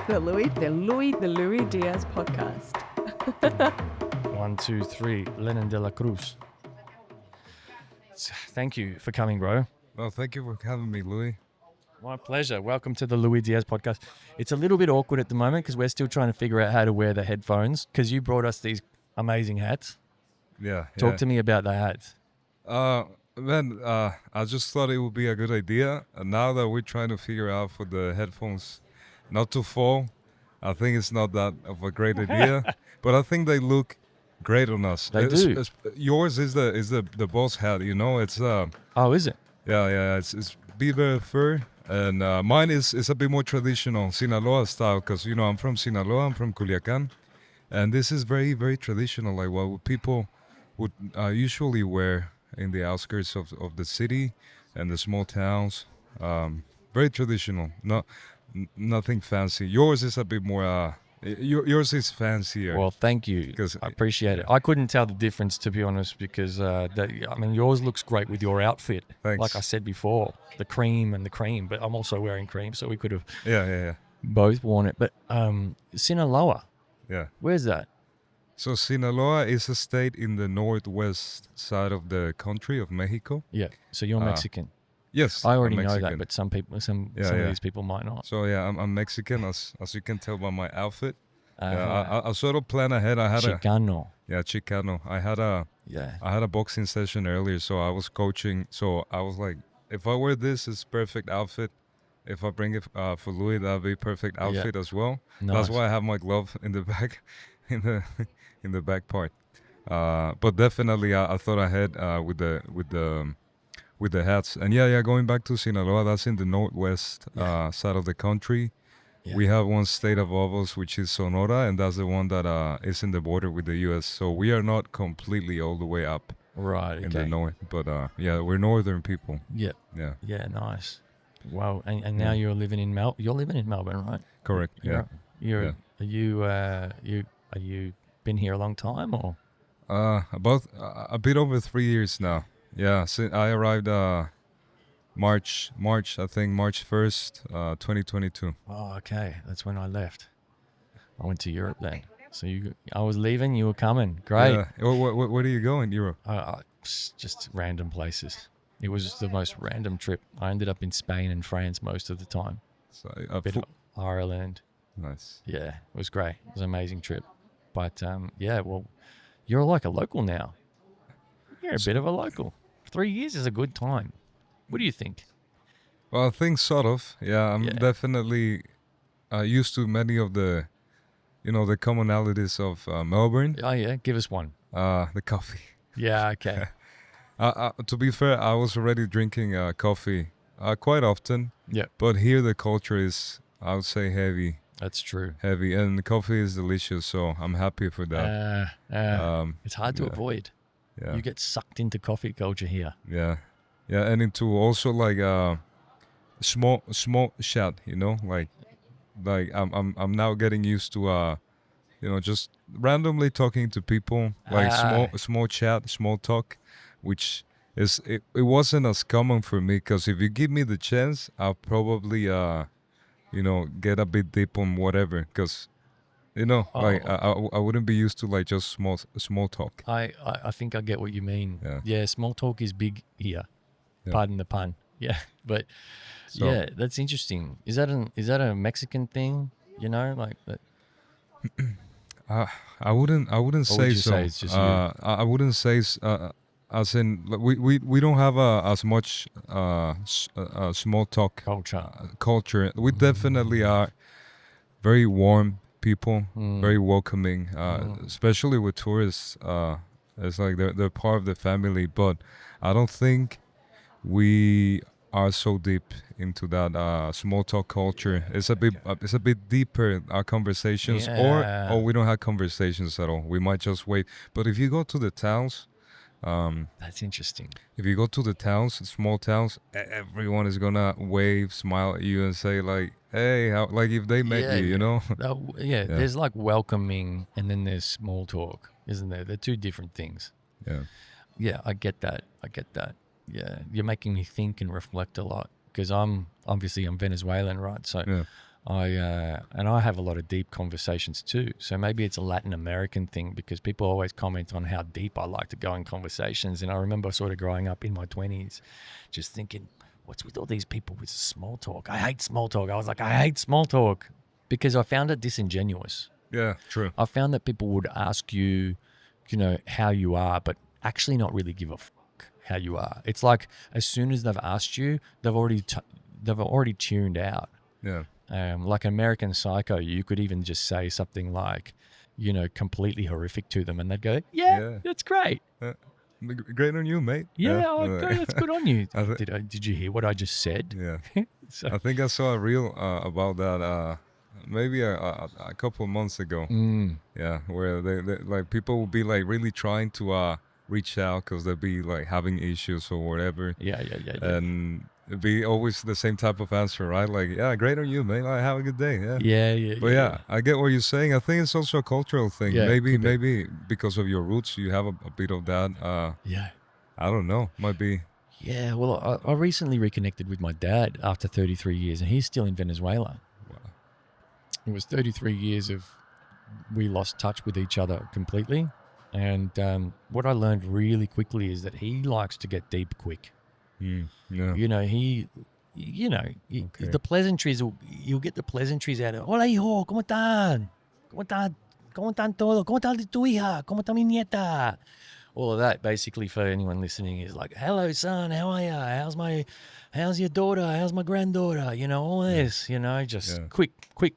the Louis Diaz podcast. 1, 2, 3. Lenin De La Cruz. Thank you for coming, bro. Well, thank you for having me, Louis. My pleasure. Welcome to the Louis Diaz podcast. It's a little bit awkward at the moment because we're still trying to figure out how to wear the headphones because you brought us these amazing hats. Yeah. Talk to me about the hats. I just thought it would be a good idea. And now that we're trying to figure out for the headphones not to fall, I think it's not that of a great idea. But I think they look great on us. They do. Yours is the boss hat, you know. It's Oh, is it? yeah. It's beaver fur, and mine is a bit more traditional Sinaloa style because I'm from Sinaloa. I'm from Culiacan, and this is very very traditional, like what people would usually wear in the outskirts of the city and the small towns. Very traditional. Nothing fancy. Yours is a bit more. Yours is fancier. Well, thank you. I appreciate it. I couldn't tell the difference, to be honest, because yours looks great with your outfit. Thanks. Like I said before, the cream, but I'm also wearing cream, so we could have Yeah. both worn it. But Sinaloa, Yeah. where's that? So Sinaloa is a state in the northwest side of the country of Mexico. Yeah. So you're Mexican. Yes, I already I'm know Mexican. that, but some of these people might not. So yeah, I'm Mexican, as you can tell by my outfit. I sort of plan ahead. I had Chicano. Chicano. I had a boxing session earlier, so I was coaching. So I was like, if I wear this, it's perfect outfit. If I bring it for Louis, that'd be perfect outfit as well. Nice. That's why I have my glove in the back, in the back part. But definitely, I thought ahead with the hats. And going back to Sinaloa, that's in the northwest side of the country. Yeah. We have one state above us, which is Sonora, and that's the one that is in the border with the U.S. So we are not completely all the way up in the north. But we're northern people. Yeah. Yeah. Yeah, nice. Wow. And now you're living in You're living in Melbourne, right? Correct. Are you been here a long time or? About a bit over 3 years now. Yeah, I arrived March 1st, 2022. Oh, okay. That's when I left. I went to Europe then. So I was leaving, you were coming. Great. Yeah. Where do you go in Europe? Just random places. It was just the most random trip. I ended up in Spain and France most of the time. So, a bit of Ireland. Nice. Yeah, it was great. It was an amazing trip. But well, you're like a local now. You're a bit of a local. 3 years is a good time. What do you think? Well, I think sort of. Yeah, I'm definitely used to many of the, the commonalities of Melbourne. Oh, yeah. Give us one. The coffee. Yeah, okay. To be fair, I was already drinking coffee quite often. Yeah. But here the culture is, I would say, heavy. That's true. Heavy. And the coffee is delicious, so I'm happy for that. It's hard to avoid. Yeah. You get sucked into coffee culture here. Yeah, and into also like small chat, like I'm now getting used to just randomly talking to people, like small chat, small talk, which is it wasn't as common for me because if you give me the chance, I'll probably get a bit deep on whatever because. I wouldn't be used to like just small talk. I think I get what you mean. Yeah, small talk is big here. Yeah. Pardon the pun. Yeah, but that's interesting. Is that a Mexican thing? Like that. I wouldn't say so. Say it's just you? I wouldn't say as in we don't have as much small talk culture. We definitely are very warm people, very welcoming, especially with tourists. It's like they're part of the family, but I don't think we are so deep into that small talk culture. It's a bit deeper our conversations, or we don't have conversations at all. We might just wait. But if you go to the towns, that's interesting. If you go to the towns, small towns, everyone is gonna wave, smile at you, and say like, "Hey," like if they met you, There's like welcoming, and then there's small talk, isn't there? They're two different things. Yeah, I get that. Yeah, you're making me think and reflect a lot because I'm Venezuelan, right? So And I have a lot of deep conversations too. So maybe it's a Latin American thing because people always comment on how deep I like to go in conversations. And I remember sort of growing up in my 20s, just thinking, what's with all these people with small talk? I hate small talk. I was like, I hate small talk because I found it disingenuous. Yeah, true. I found that people would ask you, you know, how you are, but actually not really give a fuck how you are. It's like as soon as they've asked you, they've already tuned out. Yeah. Like American Psycho, you could even just say something like, you know, completely horrific to them, and they'd go, "Yeah, that's great. Great on you, mate." Okay, that's good on you." I Did you hear what I just said? Yeah. So, I think I saw a reel about that maybe a couple of months ago. Yeah, where they like people will be like really trying to reach out because they'll be like having issues or whatever. yeah. And it'd be always the same type of answer, right? Like, yeah, great on you, man. Like, have a good day. Yeah. But yeah, I get what you're saying. I think it's also a cultural thing. Yeah, maybe because of your roots, you have a bit of that. Yeah. I don't know. Might be. Yeah, well, I recently reconnected with my dad after 33 years, and he's still in Venezuela. Wow. It was 33 years of we lost touch with each other completely. And what I learned really quickly is that he likes to get deep quick. Yeah. You know, the pleasantries, you'll get the pleasantries out of, hola hijo, ¿cómo están? ¿Cómo están todo? ¿Cómo está tu hija? ¿Cómo está mi nieta? All of that basically for anyone listening is like, hello son, how are you? How's your daughter? How's my granddaughter? You know, all this, you know, just quick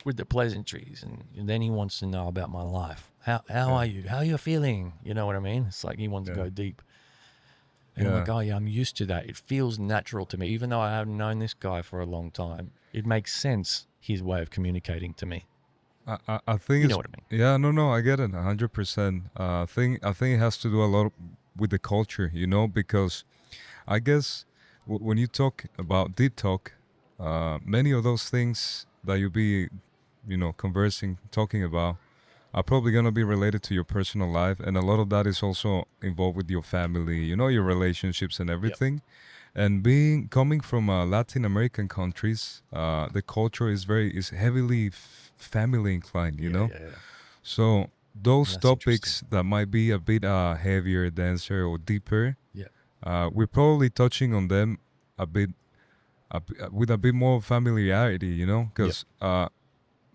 with the pleasantries. And then he wants to know about my life. How are you? How are you feeling? You know what I mean? It's like he wants to go deep. And I'm like, oh yeah, I'm used to that. It feels natural to me. Even though I haven't known this guy for a long time, it makes sense, his way of communicating to me. I think you know what I mean. Yeah, no, I get it 100%. I think it has to do a lot with the culture, you know, because I guess when you talk about deep talk, many of those things that you be, you know, talking about are probably going to be related to your personal life. And a lot of that is also involved with your family, you know, your relationships and everything. Yep. And coming from Latin American countries, the culture is heavily family inclined, you know? Yeah. So those topics that might be a bit heavier, denser, or deeper, we're probably touching on them a bit with a bit more familiarity, you know? Because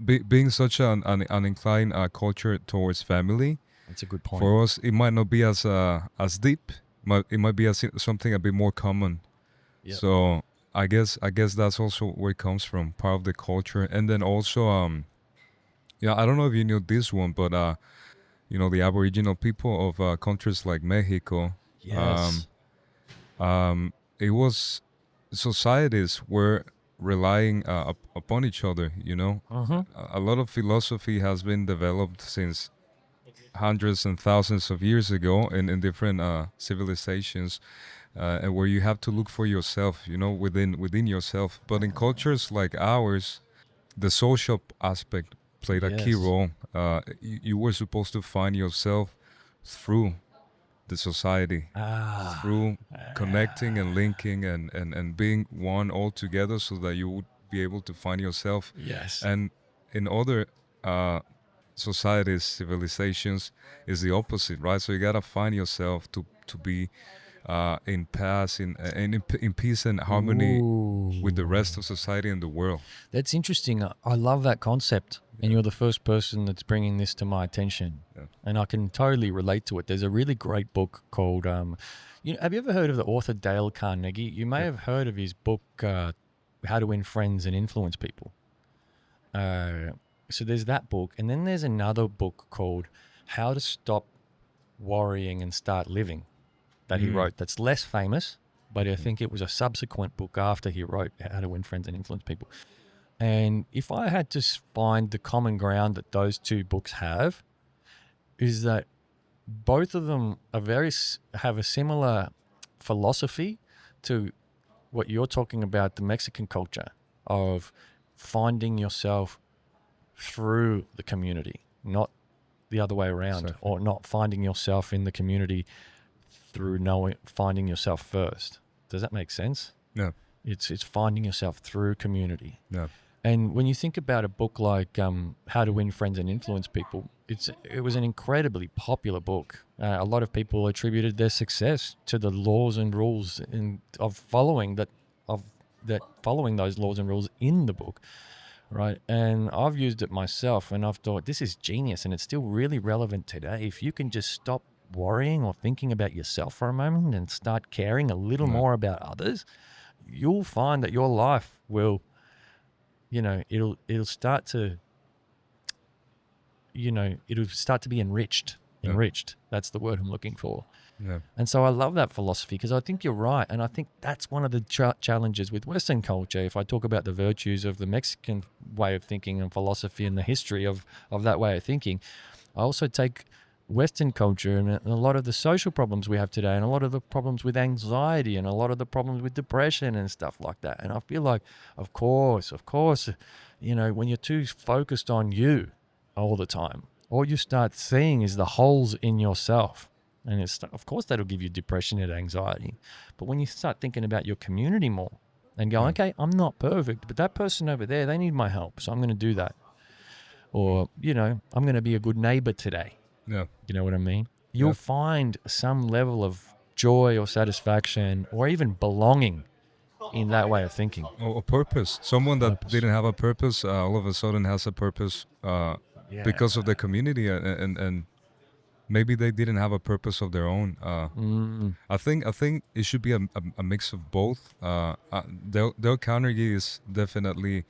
being such an inclined culture towards family, that's a good point. For us, it might not be as deep. It might be something a bit more common. Yep. So I guess that's also where it comes from, part of the culture. And then also, I don't know if you knew this one, but you know, the Aboriginal people of countries like Mexico. Yes. It was societies were relying upon each other. You know, a lot of philosophy has been developed since hundreds and thousands of years ago in different civilizations, and where you have to look for yourself, you know, within yourself. But in cultures like ours, the social aspect played a key role. You were supposed to find yourself through the society, through connecting and linking and being one all together, so that you would be able to find yourself. Yes. And in other societies, civilizations, is the opposite, right? So you gotta find yourself to be in peace and harmony with the rest of society and the world. That's interesting. I love that concept, and you're the first person that's bringing this to my attention, and I can totally relate to it. There's a really great book called, have you ever heard of the author Dale Carnegie? You may have heard of his book, How to Win Friends and Influence People. So there's that book, and then there's another book called How to Stop Worrying and Start Living that he wrote, that's less famous, but I think it was a subsequent book after he wrote How to Win Friends and Influence People. And if I had to find the common ground that those two books have, is that both of them have a similar philosophy to what you're talking about, the Mexican culture of finding yourself through the community, not the other way around, or not finding yourself in the community through finding yourself first. Does that make sense? Yeah. It's finding yourself through community. Yeah. And when you think about a book like How to Win Friends and Influence People, it was an incredibly popular book. A lot of people attributed their success to the laws and rules of following those laws and rules in the book, right? And I've used it myself, and I've thought this is genius, and it's still really relevant today. If you can just stop worrying or thinking about yourself for a moment and start caring a little more about others, you'll find that your life will, it'll start to, it'll start to be enriched. That's the word I'm looking for. Yeah. And so I love that philosophy, because I think you're right. And I think that's one of the challenges with Western culture. If I talk about the virtues of the Mexican way of thinking and philosophy and the history of that way of thinking, I also take Western culture and a lot of the social problems we have today, and a lot of the problems with anxiety, and a lot of the problems with depression and stuff like that. And I feel like, of course, when you're too focused on you all the time, all you start seeing is the holes in yourself. And of course, that'll give you depression and anxiety. But when you start thinking about your community more and go, okay, I'm not perfect, but that person over there, they need my help, so I'm going to do that. Or, I'm going to be a good neighbor today. Yeah. You know what I mean? You'll find some level of joy or satisfaction or even belonging in that way of thinking. Or a purpose. Someone that didn't have a purpose, all of a sudden has a purpose because of the community, and maybe they didn't have a purpose of their own. I think it should be a mix of both. Dale Carnegie is definitely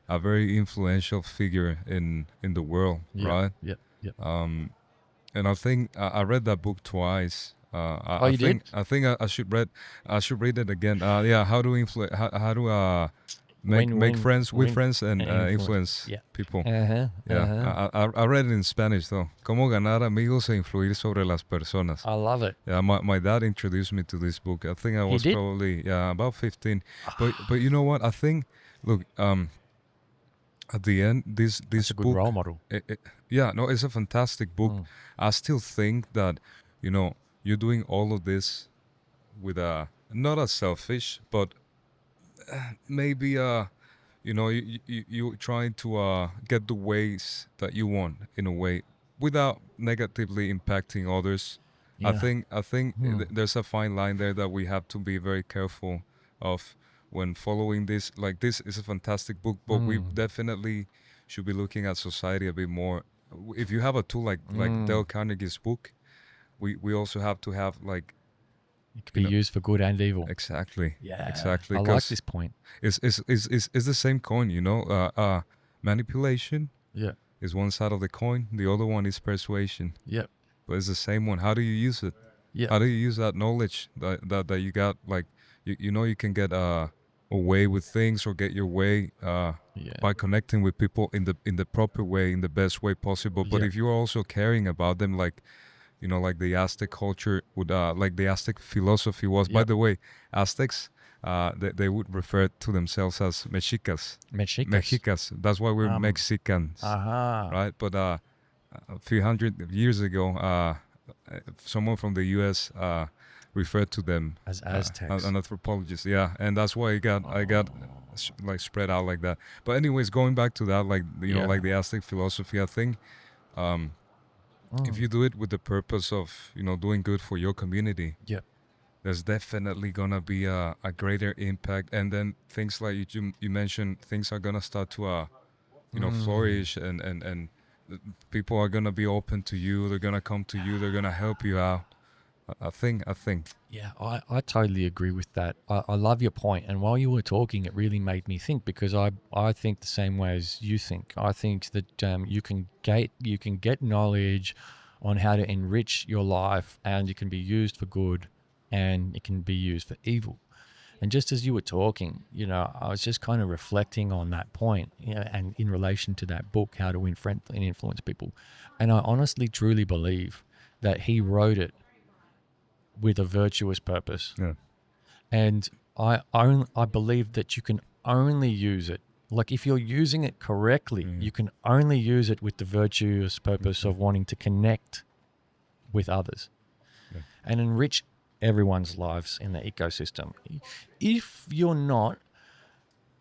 a very influential figure in the world, right? Yeah. And I think I read that book twice. You did? I think I should read it again. How to make friends with friends and influence people. I read it in Spanish though. Cómo ganar amigos e influir sobre las personas. I love it. Yeah, my dad introduced me to this book. I think I was probably about 15. But you know what? I think at the end, this That's a book, good role model. It's a fantastic book. I still think that, you're doing all of this with not as selfish, but maybe you're trying to get the ways that you want in a way without negatively impacting others. I think there's a fine line there that we have to be very careful of when following this. Like, this is a fantastic book, but we definitely should be looking at society a bit more. If you have a tool like Dale Carnegie's book, we also have to have like, it can be used for good and evil. Exactly. Yeah. Exactly. I like this point. It's the same coin, manipulation. Yeah. Is one side of the coin. The other one is persuasion. Yep. But it's the same one. How do you use it? Yeah. How do you use that knowledge that you got? Like, you can get away with things or get your way by connecting with people in the proper way, in the best way possible. But if you're also caring about them, like, like the Aztec culture would, like the Aztec philosophy was. By the way, Aztecs, they would refer to themselves as Mexicas. Mexicas. That's why we're Mexicans, right? But a few hundred years ago, someone from the U.S. Referred to them as Aztecs, an anthropologist. Yeah, and that's why I got like spread out like that. But anyways, going back to that, like like the Aztec philosophy, I think. If you do it with the purpose of, doing good for your community, there's definitely gonna be a greater impact. And then things like you mentioned, things are gonna start to, flourish, and people are gonna be open to you. They're gonna come to you. They're gonna help you out. I think. Yeah, I totally agree with that. I love your point. And while you were talking, it really made me think, because I think the same way as you think. I think that you can get knowledge on how to enrich your life, and it can be used for good, and it can be used for evil. And just as you were talking, I was just kind of reflecting on that point, and in relation to that book, How to Win Friends and Influence People. And I honestly, truly believe that he wrote it with a virtuous purpose. Yeah. And I believe that you can only use it, like if you're using it correctly, you can only use it with the virtuous purpose of wanting to connect with others and enrich everyone's lives in the ecosystem. If you're not,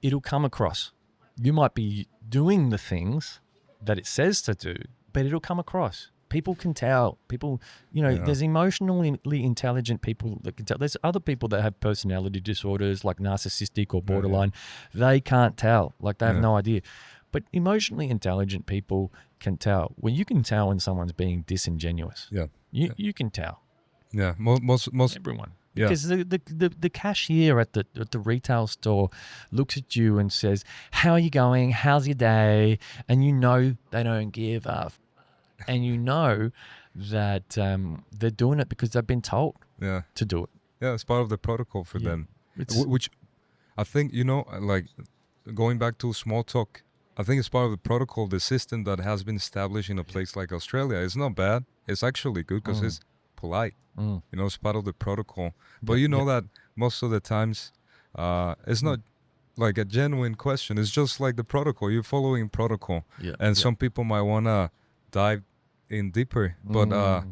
it'll come across You might be doing the things that it says to do, but it'll come across. People can tell. People, there's emotionally intelligent people that can tell. There's other people that have personality disorders like narcissistic or borderline. They can't tell. Like they have no idea. But emotionally intelligent people can tell. Well, you can tell when someone's being disingenuous. Yeah. You can tell. Yeah. Most Everyone. Yeah. Because the cashier at the retail store looks at you and says, "How are you going? How's your day?" And you know they don't give up. And you know that they're doing it because they've been told to do it. Yeah, it's part of the protocol for them. Which I think, like going back to small talk, I think it's part of the protocol, the system that has been established in a place like Australia. It's not bad. It's actually good because it's polite. It's part of the protocol. But that most of the times it's not like a genuine question. It's just like the protocol. You're following protocol. And some people might want to dive in deeper, but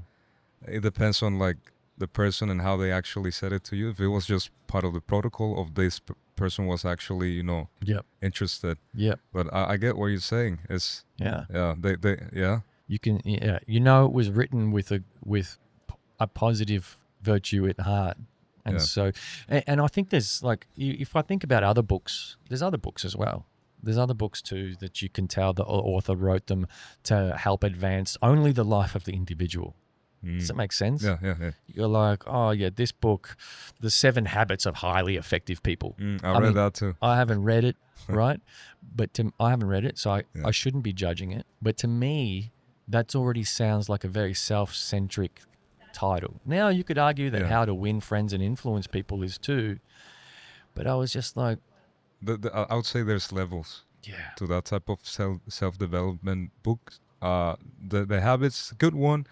it depends on like the person and how they actually said it to you. If it was just part of the protocol of this person was actually interested. But I get what you're saying. It's you can it was written with a positive virtue at heart. And so and I think there's like if I think about other books, there's other books as well. There's other books too that you can tell the author wrote them to help advance only the life of the individual. Does that make sense? Yeah. You're like, oh yeah, this book, The 7 Habits of Highly Effective People. I read that too. I haven't read it, right? But I haven't read it, so I shouldn't be judging it. But to me, that already sounds like a very self-centric title. Now you could argue that How to Win Friends and Influence People is too, but I was just like, I would say there's levels to that type of self-development book. The Habits, good one,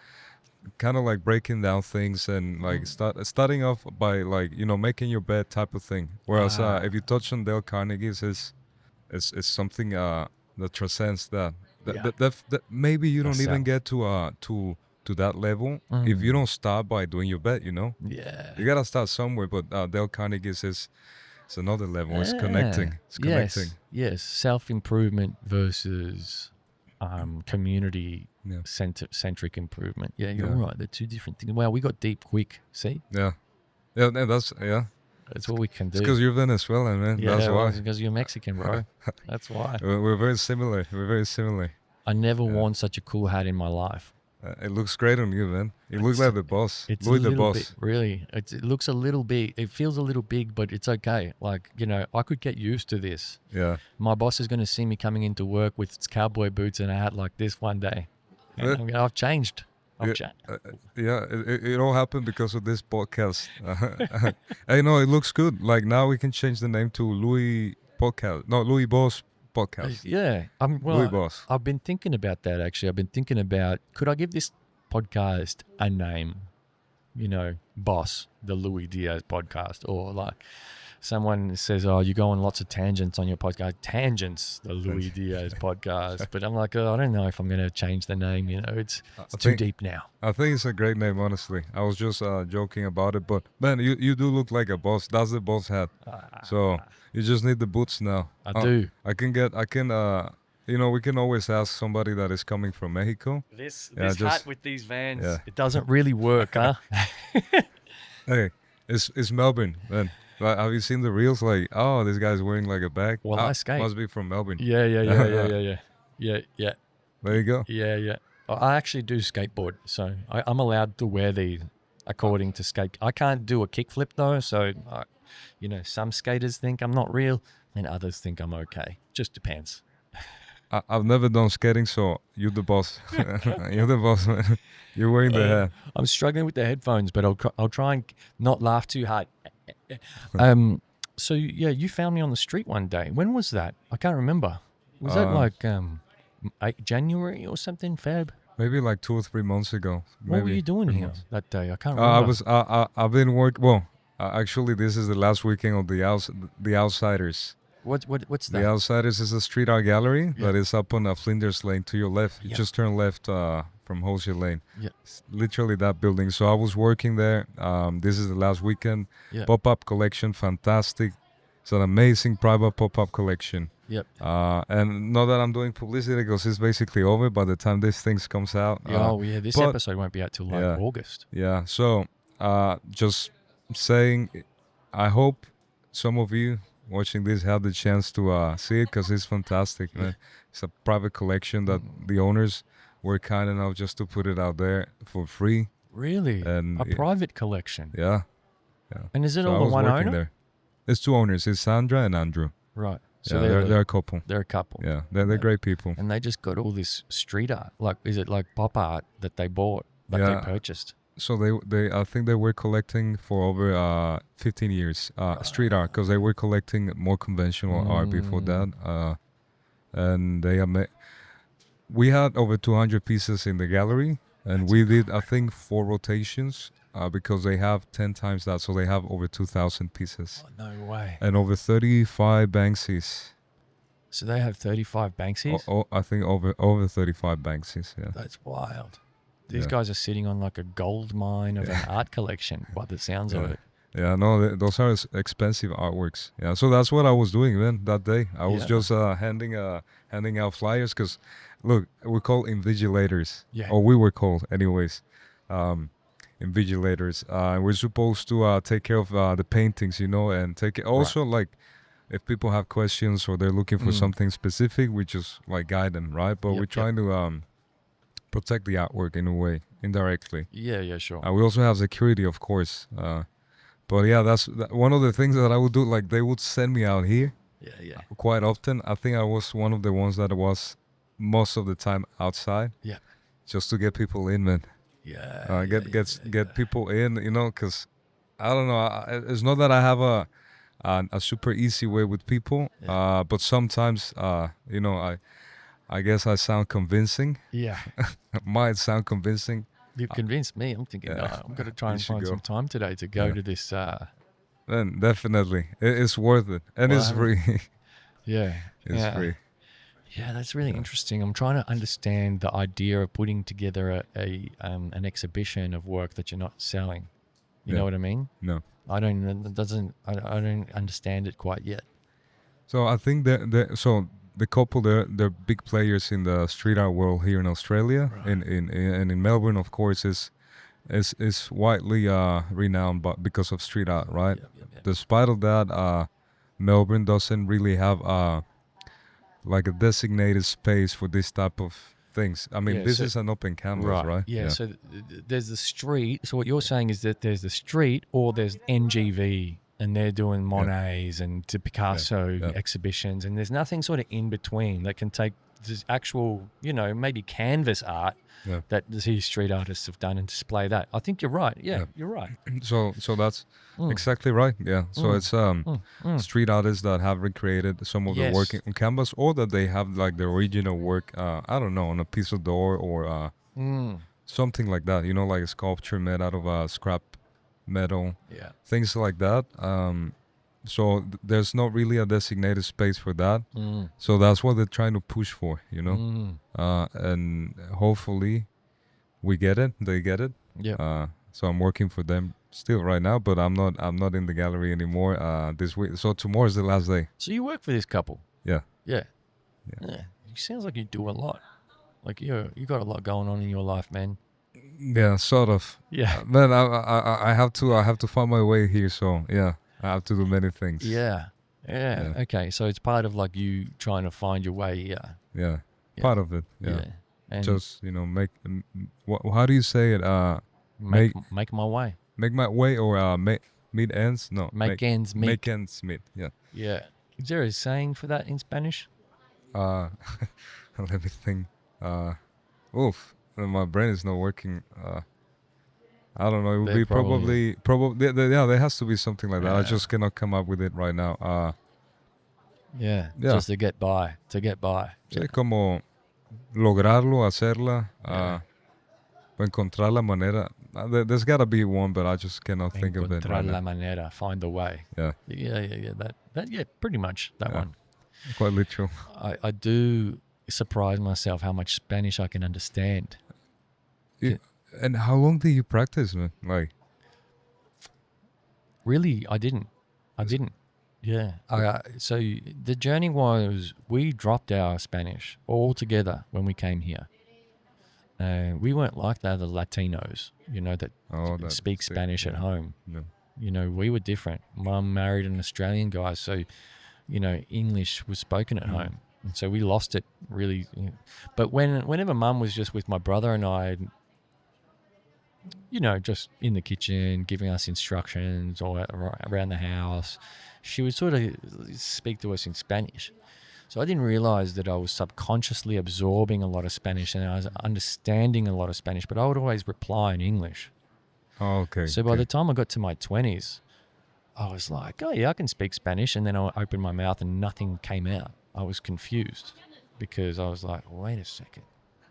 kind of like breaking down things and like starting off by like, making your bed type of thing. Whereas if you touch on Dale Carnegie's, it's something that transcends that. That maybe you don't even get to that level if you don't start by doing your bed, Yeah. You gotta start somewhere, but Dale Carnegie's it's another level. It's connecting. It's connecting. Yes. Self-improvement versus community centric improvement. Yeah, you're right. They're two different things. Wow, we got deep quick. See? Yeah, that's what we can do. It's because you're Venezuelan, man. Yeah, that's why. Because you're Mexican, bro. That's why. We're very similar. I never worn such a cool hat in my life. It looks great on you, man. You look like the boss. It's Louis a the little boss. bit, really. It looks a little big. It feels a little big, but it's okay. Like, I could get used to this. Yeah. My boss is going to see me coming into work with cowboy boots and a hat like this one day. I've changed. It all happened because of this podcast. I know it looks good. Like now we can change the name to Louis Podcast. No, Louis Boss Podcast. Louis Boss. I've been thinking about that actually. I've been thinking about, could I give this podcast a name? Boss, the Louis Diaz podcast, or like someone says, "Oh, you go on lots of tangents on your podcast." Tangents, the Louis Diaz podcast. But I'm like, I don't know if I'm going to change the name. It's too deep now. I think it's a great name, honestly. I was just joking about it, but man, you do look like a boss. That's the boss hat. So you just need the boots now. I do. We can always ask somebody that is coming from Mexico. This hat with these Vans, it doesn't really work, huh? Hey, it's Melbourne, man. Like, have you seen the reels? Like, oh, this guy's wearing like a bag. Well, I skate. Must be from Melbourne. Yeah. Yeah. There you go. Yeah. I actually do skateboard, so I'm allowed to wear these according to skate. I can't do a kickflip though, so some skaters think I'm not real, and others think I'm okay. Just depends. I've never done skating, so you're the boss. You're the boss, man. You're wearing the hat. I'm struggling with the headphones, but I'll try and not laugh too hard. So you found me on the street one day. When was that? I can't remember. Was that like January or something, Feb? Maybe like 2 or 3 months ago. What were you doing here that day? I can't remember. I've been working. Well, actually, this is the last weekend of the Outsiders. What's that? The Outsiders is a street art gallery that is up on Flinders Lane to your left. You just turn left from Hosier Lane. Yeah. It's literally that building. So I was working there. This is the last weekend. Yeah. Pop-up collection, fantastic. It's an amazing private pop-up collection. Yep. And not that I'm doing publicity because it's basically over by the time this thing comes out. This but- episode won't be out till like Yeah. August. Yeah. So, just saying, I hope some of you watching this have the chance to see it because it's fantastic, man. It's a private collection that the owners were kind enough just to put it out there for free. Really? And A private collection? Yeah. And is it So all I the was one working owner? there. It's two owners. It's Sandra and Andrew. Right. So So they're a couple. they're a couple. Yeah, they're great people. And they just got all this street art. Like, is it like pop art that they bought, that Yeah. they purchased? So they I think they were collecting for over 15 years street art because they were collecting more conventional art before that. And we had over 200 pieces in the gallery, and we did I think 4 rotations because they have 10 times that, so they have over 2,000 pieces Oh, no way. and over 35 Banksies. So they have 35 Banksies? I think over 35 Banksies. Yeah. That's wild. These Yeah. guys are sitting on like a gold mine of an art collection by the sounds of it. Yeah, no, those are expensive artworks. Yeah, so that's what I was doing, man, that day. I was just handing out flyers because, look, we're called invigilators. Yeah. Or we were called, anyways, invigilators. We're supposed to take care of the paintings, and take it. Also, like, if people have questions or they're looking for something specific, we just, like, guide them, right? But we're trying to protect the artwork in a way, indirectly. Yeah, sure. We also have security, of course. But yeah, that's one of the things that I would do. Like, they would send me out here Yeah. quite often. I think I was one of the ones that was most of the time outside. Yeah. Just to get people in, man. Yeah. Get people in, because I don't know. It's not that I have a super easy way with people. But sometimes, I guess I sound convincing. Yeah. Might sound convincing. You've convinced me. I'm thinking, I'm going to try and find some time today to go to this. Then definitely, it's worth it, and it's free. It's free. Yeah, that's really interesting. I'm trying to understand the idea of putting together an exhibition of work that you're not selling. You know what I mean? No. I don't understand it quite yet. So I think the couple, they're big players in the street art world here in Australia, and in Melbourne, of course, is widely renowned, because of street art, right? Yep. Despite of that, Melbourne doesn't really have like a designated space for this type of things. I mean, this is an open canvas, right? Yeah. So there's the street. So what you're saying is that there's the street, or there's NGV. And they're doing Monets and to Picasso exhibitions, and there's nothing sort of in between that can take this actual, maybe canvas art that these street artists have done and display that. I think you're right. Yeah. You're right. So that's exactly right. Yeah. So it's street artists that have recreated some of the work on canvas, or that they have like the original work. I don't know, on a piece of door or something like that. Like a sculpture made out of scrap metal, things like that. So there's not really a designated space for that. So that's what they're trying to push for, and hopefully we get it. They get it. Yeah. So I'm working for them still right now, but I'm not in the gallery anymore this week. So tomorrow's the last day. So you work for this couple? Yeah. It sounds like you do a lot. Like you got a lot going on in your life, man. Yeah, sort of. Yeah. Then I have to find my way here. So yeah, I have to do many things. Yeah. Okay, so it's part of like you trying to find your way here. Yeah. Part of it. Yeah. And just make. How do you say it? make my way. Make my way, or meet ends. No. Make ends meet. Make ends meet. Yeah. Yeah. Is there a saying for that in Spanish? Let me think. Oof. My brain is not working. I don't know. It would be probably. There has to be something like that. I just cannot come up with it right now. Just to get by. Sí, como lograrlo, hacerla, encontrar la manera. There's got to be one, but I just cannot think of it right Encontrar la now. manera, find the way. Yeah. Yeah. That pretty much that one. Quite literal. I do surprise myself how much Spanish I can understand. Yeah. And how long do you practice, man? Like, really, I didn't. Yeah. So the journey was we dropped our Spanish altogether when we came here. We weren't like the other Latinos, that That speak Spanish at home. No. We were different. Mum married an Australian guy, so, English was spoken at home. And so we lost it really. But whenever Mum was just with my brother and I, just in the kitchen, giving us instructions or around the house, she would sort of speak to us in Spanish. So I didn't realize that I was subconsciously absorbing a lot of Spanish and I was understanding a lot of Spanish, but I would always reply in English. Oh, okay. So by the time I got to my 20s, I was like, oh yeah, I can speak Spanish. And then I opened my mouth and nothing came out. I was confused because I was like, wait a second.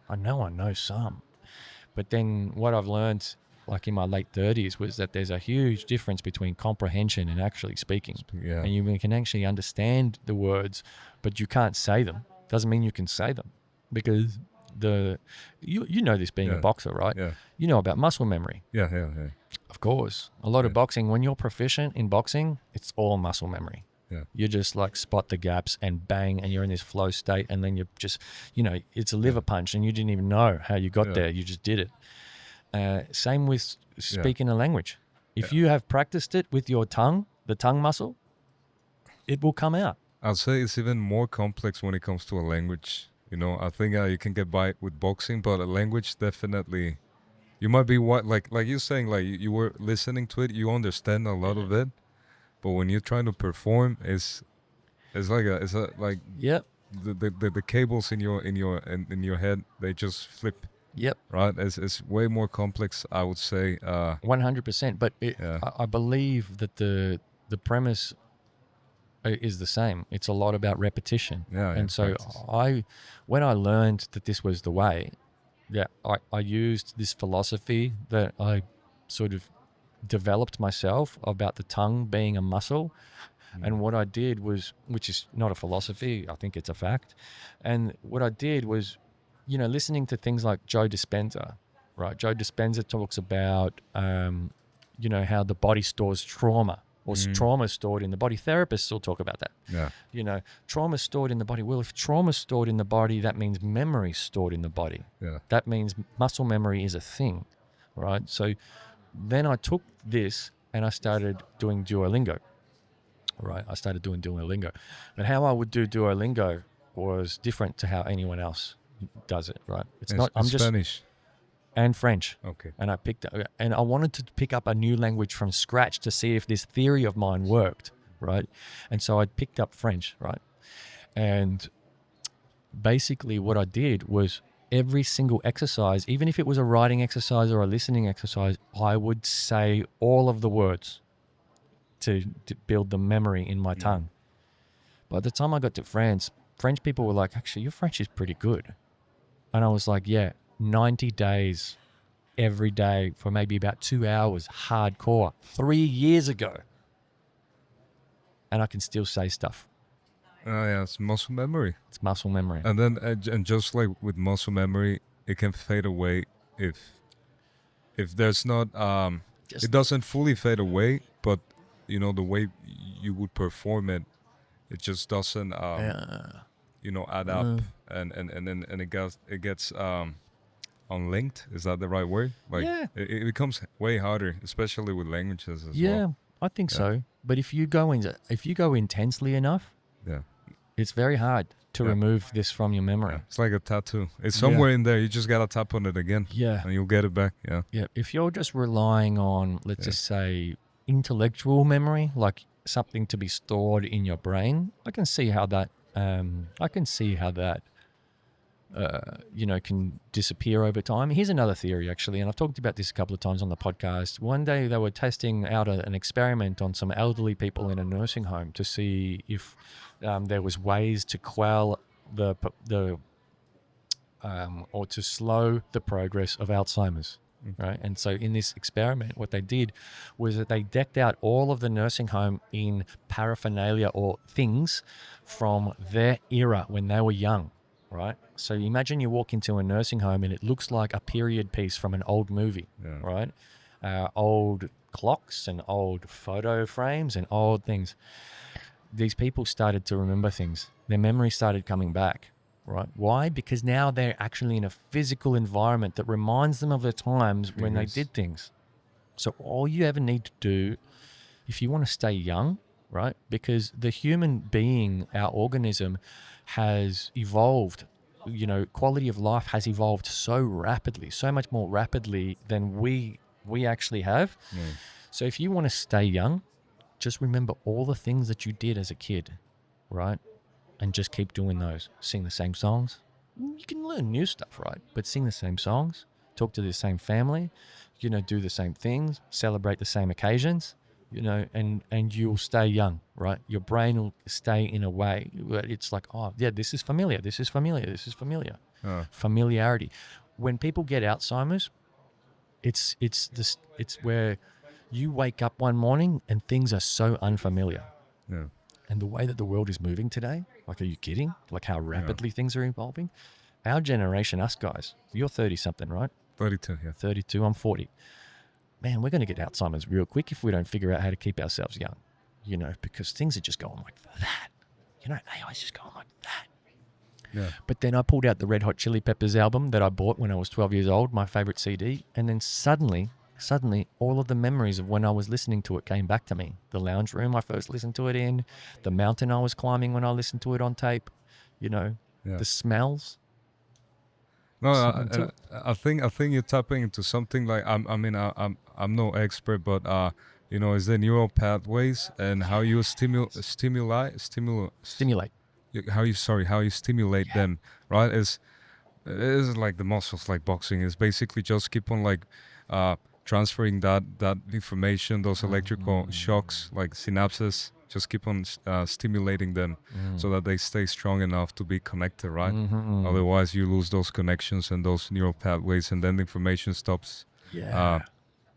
I know some. But then what I've learned, like in my late 30s, was that there's a huge difference between comprehension and actually speaking. Yeah. And you can actually understand the words, but you can't say them. Doesn't mean you can say them because you know this being a boxer, right? Yeah. You know about muscle memory. Yeah. Of course. A lot of boxing, when you're proficient in boxing, it's all muscle memory. Yeah. You just like spot the gaps and bang, and you're in this flow state, and then you just, it's a liver punch, and you didn't even know how you got there. You just did it. Same with speaking a language. If you have practiced it with your tongue, the tongue muscle, it will come out. I'd say it's even more complex when it comes to a language. I think you can get by with boxing, but a language definitely. You might be like you're saying, like you were listening to it, you understand a lot of it. But when you're trying to perform, it's like Yep. the cables in your head, they just flip. Yep. Right. It's way more complex, I would say. 100%. But I believe that the premise is the same. It's a lot about repetition. And so practice. When I learned that this was the way, I used this philosophy that I sort of developed myself about the tongue being a muscle. And what I did was, which is not a philosophy, I think it's a fact. And what I did was, listening to things like Joe Dispenza, right? Joe Dispenza talks about, how the body stores trauma, or trauma is stored in the body. Therapists still talk about that. Yeah. Trauma is stored in the body. Well, if trauma is stored in the body, that means memory is stored in the body. Yeah. That means muscle memory is a thing, right? So then I took this and I started doing Duolingo, right? I started doing Duolingo. But how I would do Duolingo was different to how anyone else does it, right? I'm just Spanish and French. Okay. And I wanted to pick up a new language from scratch to see if this theory of mine worked, right? And so I picked up French, right? And basically what I did was every single exercise, even if it was a writing exercise or a listening exercise, I would say all of the words to build the memory in my tongue. By the time I got to France, French people were like, actually, your French is pretty good. And I was like, 90 days every day for maybe about 2 hours, hardcore, 3 years ago. And I can still say stuff. It's muscle memory. It's muscle memory. And then, and just like with muscle memory, it can fade away if there's not, it doesn't fully fade away, but the way you would perform it, it just doesn't, add up, and then it gets unlinked. Is that the right word? It becomes way harder, especially with languages as well. Yeah, I think so. But if you go intensely enough, it's very hard to remove this from your memory. Yeah. It's like a tattoo. It's somewhere in there. You just gotta tap on it again. Yeah, and you'll get it back. Yeah. Yeah. If you're just relying on, let's just say, intellectual memory, like something to be stored in your brain, I can see how that. Can disappear over time. Here's another theory, actually, and I've talked about this a couple of times on the podcast. One day they were testing out an experiment on some elderly people in a nursing home to see if there was ways to quell or to slow the progress of Alzheimer's. Right. And so in this experiment, what they did was that they decked out all of the nursing home in paraphernalia or things from their era when they were young. Right. So imagine you walk into a nursing home and it looks like a period piece from an old movie. Yeah. Right. Old clocks and old photo frames and old things. these people started to remember things. Their memory started coming back, right? Why? Because now they're actually in a physical environment that reminds them of the times when they did things. So all you ever need to do, if you want to stay young, right? Because the human being, our organism, has evolved. You know, quality of life has evolved so rapidly, so much more rapidly than we actually have. So if you want to stay young, just remember all the things that you did as a kid, right? And just keep doing those. Sing the same songs. You can learn new stuff, right? But sing the same songs, talk to the same family, you know, do the same things, celebrate the same occasions, you know, and you'll stay young, right? Your brain will stay in a way where it's like, oh, yeah, this is familiar, this is familiar, this is familiar. Familiarity. When people get Alzheimer's, it's where you wake up one morning and things are so unfamiliar. Yeah. And the way that the world is moving today, like, are you kidding? Like how rapidly things are evolving? Our generation, us guys, you're 30-something, right? 32, yeah. 32, I'm 40. Man, we're going to get Alzheimer's real quick if we don't figure out how to keep ourselves young, you know, because things are just going like that. You know, they always just go like that. Yeah. But then I pulled out the Red Hot Chili Peppers album that I bought when I was 12 years old, my favorite CD, and then suddenly, all of the memories of when I was listening to it came back to me. The lounge room I first listened to it in, the mountain I was climbing when I listened to it on tape, you know, the smells. No, I think you're tapping into something like I'm no expert, but you know, is the neural pathways and how you stimulate how you stimulate them, right? Is like the muscles, like boxing. Is basically just keep on like transferring that information, those electrical shocks, like synapses. Just keep on stimulating them so that they stay strong enough to be connected, right? Otherwise, you lose those connections and those neural pathways, and then the information stops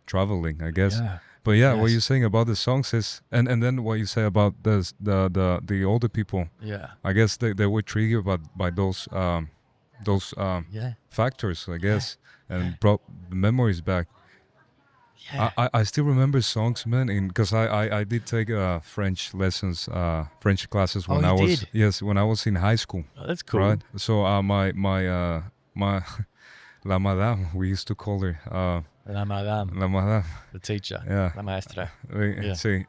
traveling, I guess. Yeah. But what you're saying about the songs is, and then what you say about the older people. Yeah. I guess they were triggered by those factors, I guess, and brought the memories back. Yeah. I still remember songs, man, because I did take French lessons, French classes when I was when I was in high school. Oh, that's cool. Right. So my la madame, we used to call her La madame, the teacher, la maestra. See,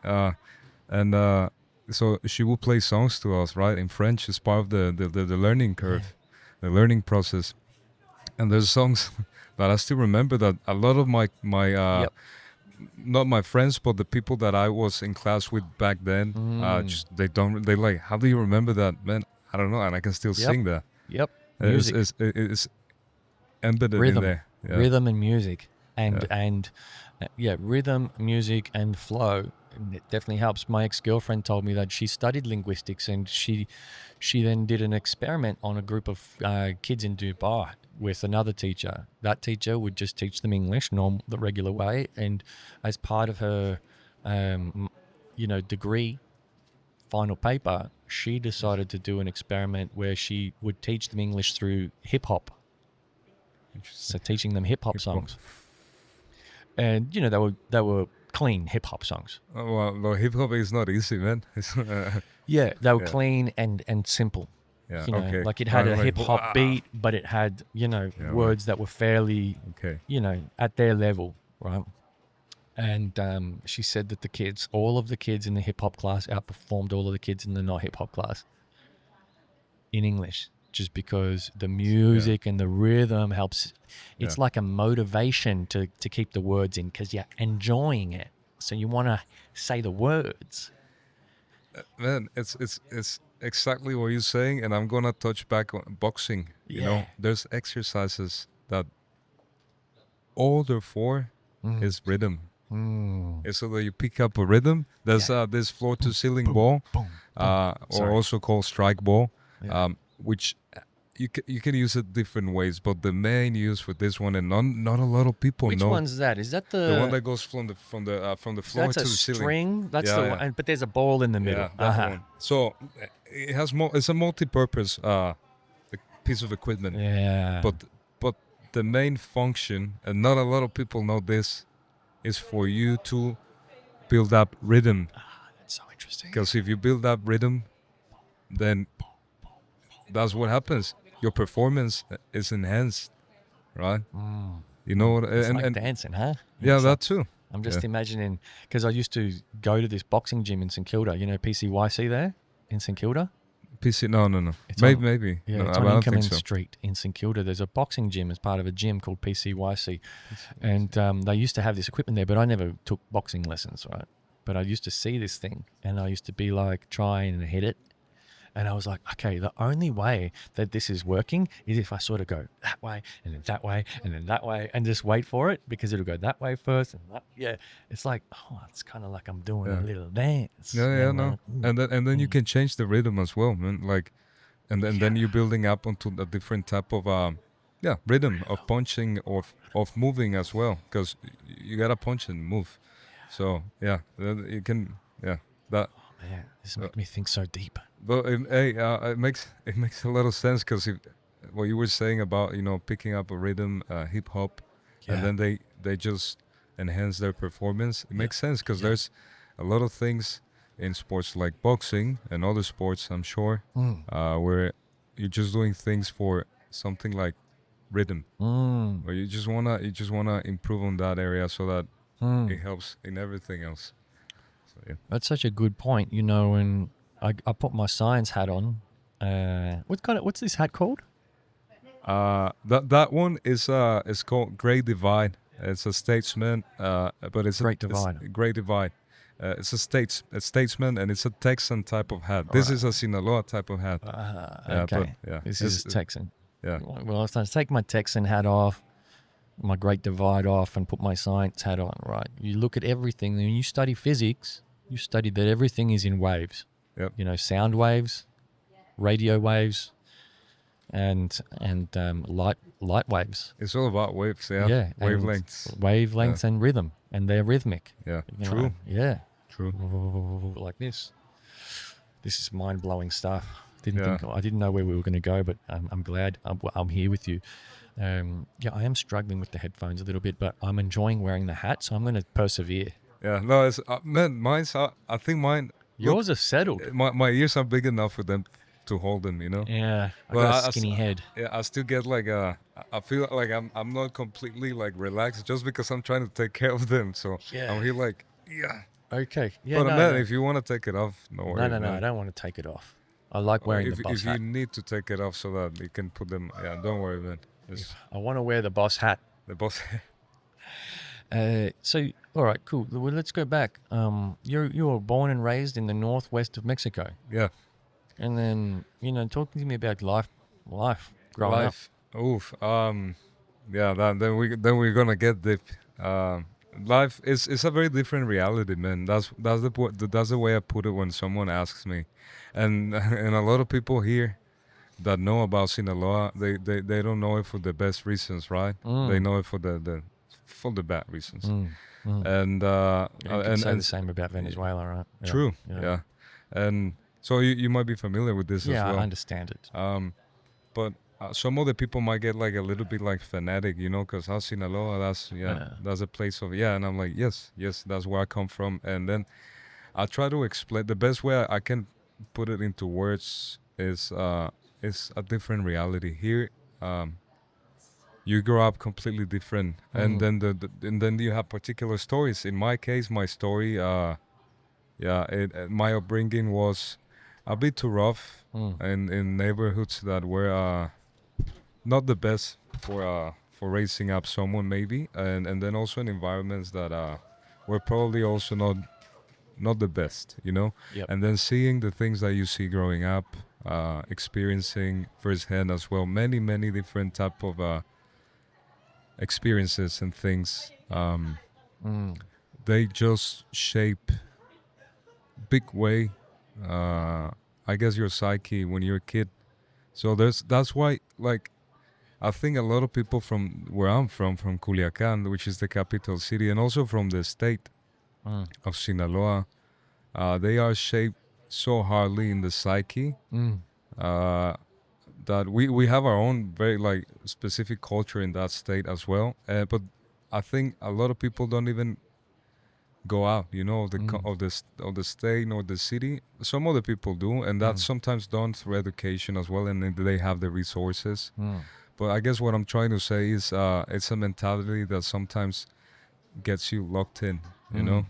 and so she would play songs to us, right, in French as part of the learning curve, the learning process. And there's songs that I still remember that a lot of my not my friends, but the people that I was in class with back then, they like, how do you remember that, man? I don't know, and I can still sing that. Yep. It's embedded in there. Yeah. Rhythm and music, and rhythm, music, and flow. And it definitely helps. My ex-girlfriend told me that she studied linguistics, and she then did an experiment on a group of kids in Dubai with another teacher. That teacher would just teach them English, the regular way, and as part of her, degree, final paper, she decided to do an experiment where she would teach them English through hip hop. So teaching them hip hop songs, and they were clean hip hop songs. Oh, well, hip hop is not easy, man. They were clean and simple. Yeah, like it had a hip hop beat, but it had words that were fairly at their level, right? And she said that all of the kids in the hip hop class outperformed all of the kids in the not hip hop class in English, just because the music and the rhythm helps. It's like a motivation to keep the words in, because you're enjoying it, so you want to say the words. Man, it's exactly what you're saying, and I'm gonna touch back on boxing. You know, there's exercises that all they're for is rhythm. It's so that you pick up a rhythm. There's this floor to ceiling ball, or also called strike ball, which you can use it different ways, but the main use for this one, and not a lot of people know. Which one's that? Is that the one that goes from the floor to the ceiling? That's a string. That's the one, but there's a ball in the middle. Yeah, that one. So it has it's a multi-purpose piece of equipment. Yeah. But the main function, and not a lot of people know this, is for you to build up rhythm. That's so interesting. Interesting. Because if you build that rhythm, then that's what happens. Your performance is enhanced, right? You know what? It's like dancing, huh? Yeah, It's that like- too. I'm just Yeah. imagining, because I used to go to this boxing gym in St Kilda, you know, PCYC there in St Kilda. PC, no. It's Maybe, on- maybe. Yeah, No, it's I on don't think Inkerman so. Street in St Kilda. There's a boxing gym as part of a gym called PCYC. And they used to have this equipment there, but I never took boxing lessons, right? But I used to see this thing, and I used to be like trying and hit it. And I was like, okay, the only way that this is working is if I sort of go that way and then that way and then that way and just wait for it, because it'll go that way first. And that, yeah, it's like, oh, it's kind of like I'm doing a little dance. Yeah, you no. know? And then you can change the rhythm as well, man. Like, and then you're building up onto a different type of rhythm of punching or of moving as well, because you gotta punch and move. So yeah, then you can that. Man, this makes me think so deep. But it makes a lot of sense, because what you were saying about picking up a rhythm, hip hop, and then they just enhance their performance. It makes sense, because there's a lot of things in sports like boxing and other sports, I'm sure, where you're just doing things for something like rhythm, or you just wanna improve on that area so that it helps in everything else. So, yeah. That's such a good point. You know, when I put my science hat on, what's this hat called? That one is called Great Divide. It's a statesman, but it's Great a Divide. Great Divide. It's a statesman, and it's a Texan type of hat. This is a Sinaloa type of hat. Okay. But, This is Texan. Yeah. Well, I was trying to take my Texan hat off, my Great Divide off, and put my science hat on, right? You look at everything, and you study physics, you study that everything is in waves. Yep. You know, sound waves, radio waves, and light waves. It's all about waves, yeah. Yeah, and Wavelengths. wavelengths and rhythm, and they're rhythmic. Yeah. You True. know? Yeah. True. Like this. This is mind-blowing stuff. I didn't know where we were going to go, but I'm glad I'm here with you. I am struggling with the headphones a little bit, but I'm enjoying wearing the hat, so I'm going to persevere. Yeah. No, it's man. Mine's. I think mine. Yours are settled. My ears are big enough for them to hold them. You know. Yeah, I Well, got a skinny head. Yeah, I still get like I feel like I'm not completely like relaxed, just because I'm trying to take care of them. So Yeah. I'm here like Okay. Yeah, But no, man, no. if you want to take it off, no worries. No, man. I don't want to take it off. I like wearing if the boss if you hat. need to take it off so that you can put them, don't worry, man. It's I want to wear the boss hat. the boss. So, all right, cool. Well, let's go back. You were born and raised in the northwest of Mexico, Yeah. and then talking to me about life growing up. Life. Oof. Yeah. Then we're gonna get deep. Life is a very different reality, man. That's the way I put it when someone asks me, and and a lot of people here that know about Sinaloa, they don't know it for the best reasons, right? They know it for the bad reasons. And You can say the and same about Venezuela, right? Yeah, true, yeah. And so you might be familiar with this Yeah, as well. I understand it. But some other people might get like a little bit like fanatic, because Sinaloa, that's a place of and I'm like, yes, that's where I come from. And then I try to explain the best way I can put it into words is a different reality here. You grow up completely different, and then and then you have particular stories. In my case, my story, my upbringing was a bit too rough, in neighborhoods that were not the best for raising up someone, maybe, and then also in environments that were probably also not the best, Yep. and then seeing the things that you see growing up, experiencing firsthand as well many different type of experiences and things, they just shape big way, I guess, your psyche when you're a kid. So that's why, like, I think a lot of people from where I'm from Culiacan, which is the capital city, and also from the state of Sinaloa, they are shaped so hardly in the psyche that we have our own very like specific culture in that state as well. But I think a lot of people don't even go out, you know, of the state or the city. Some other people do, and that's sometimes done through education as well, and then they have the resources. But I guess what I'm trying to say is it's a mentality that sometimes gets you locked in, you know.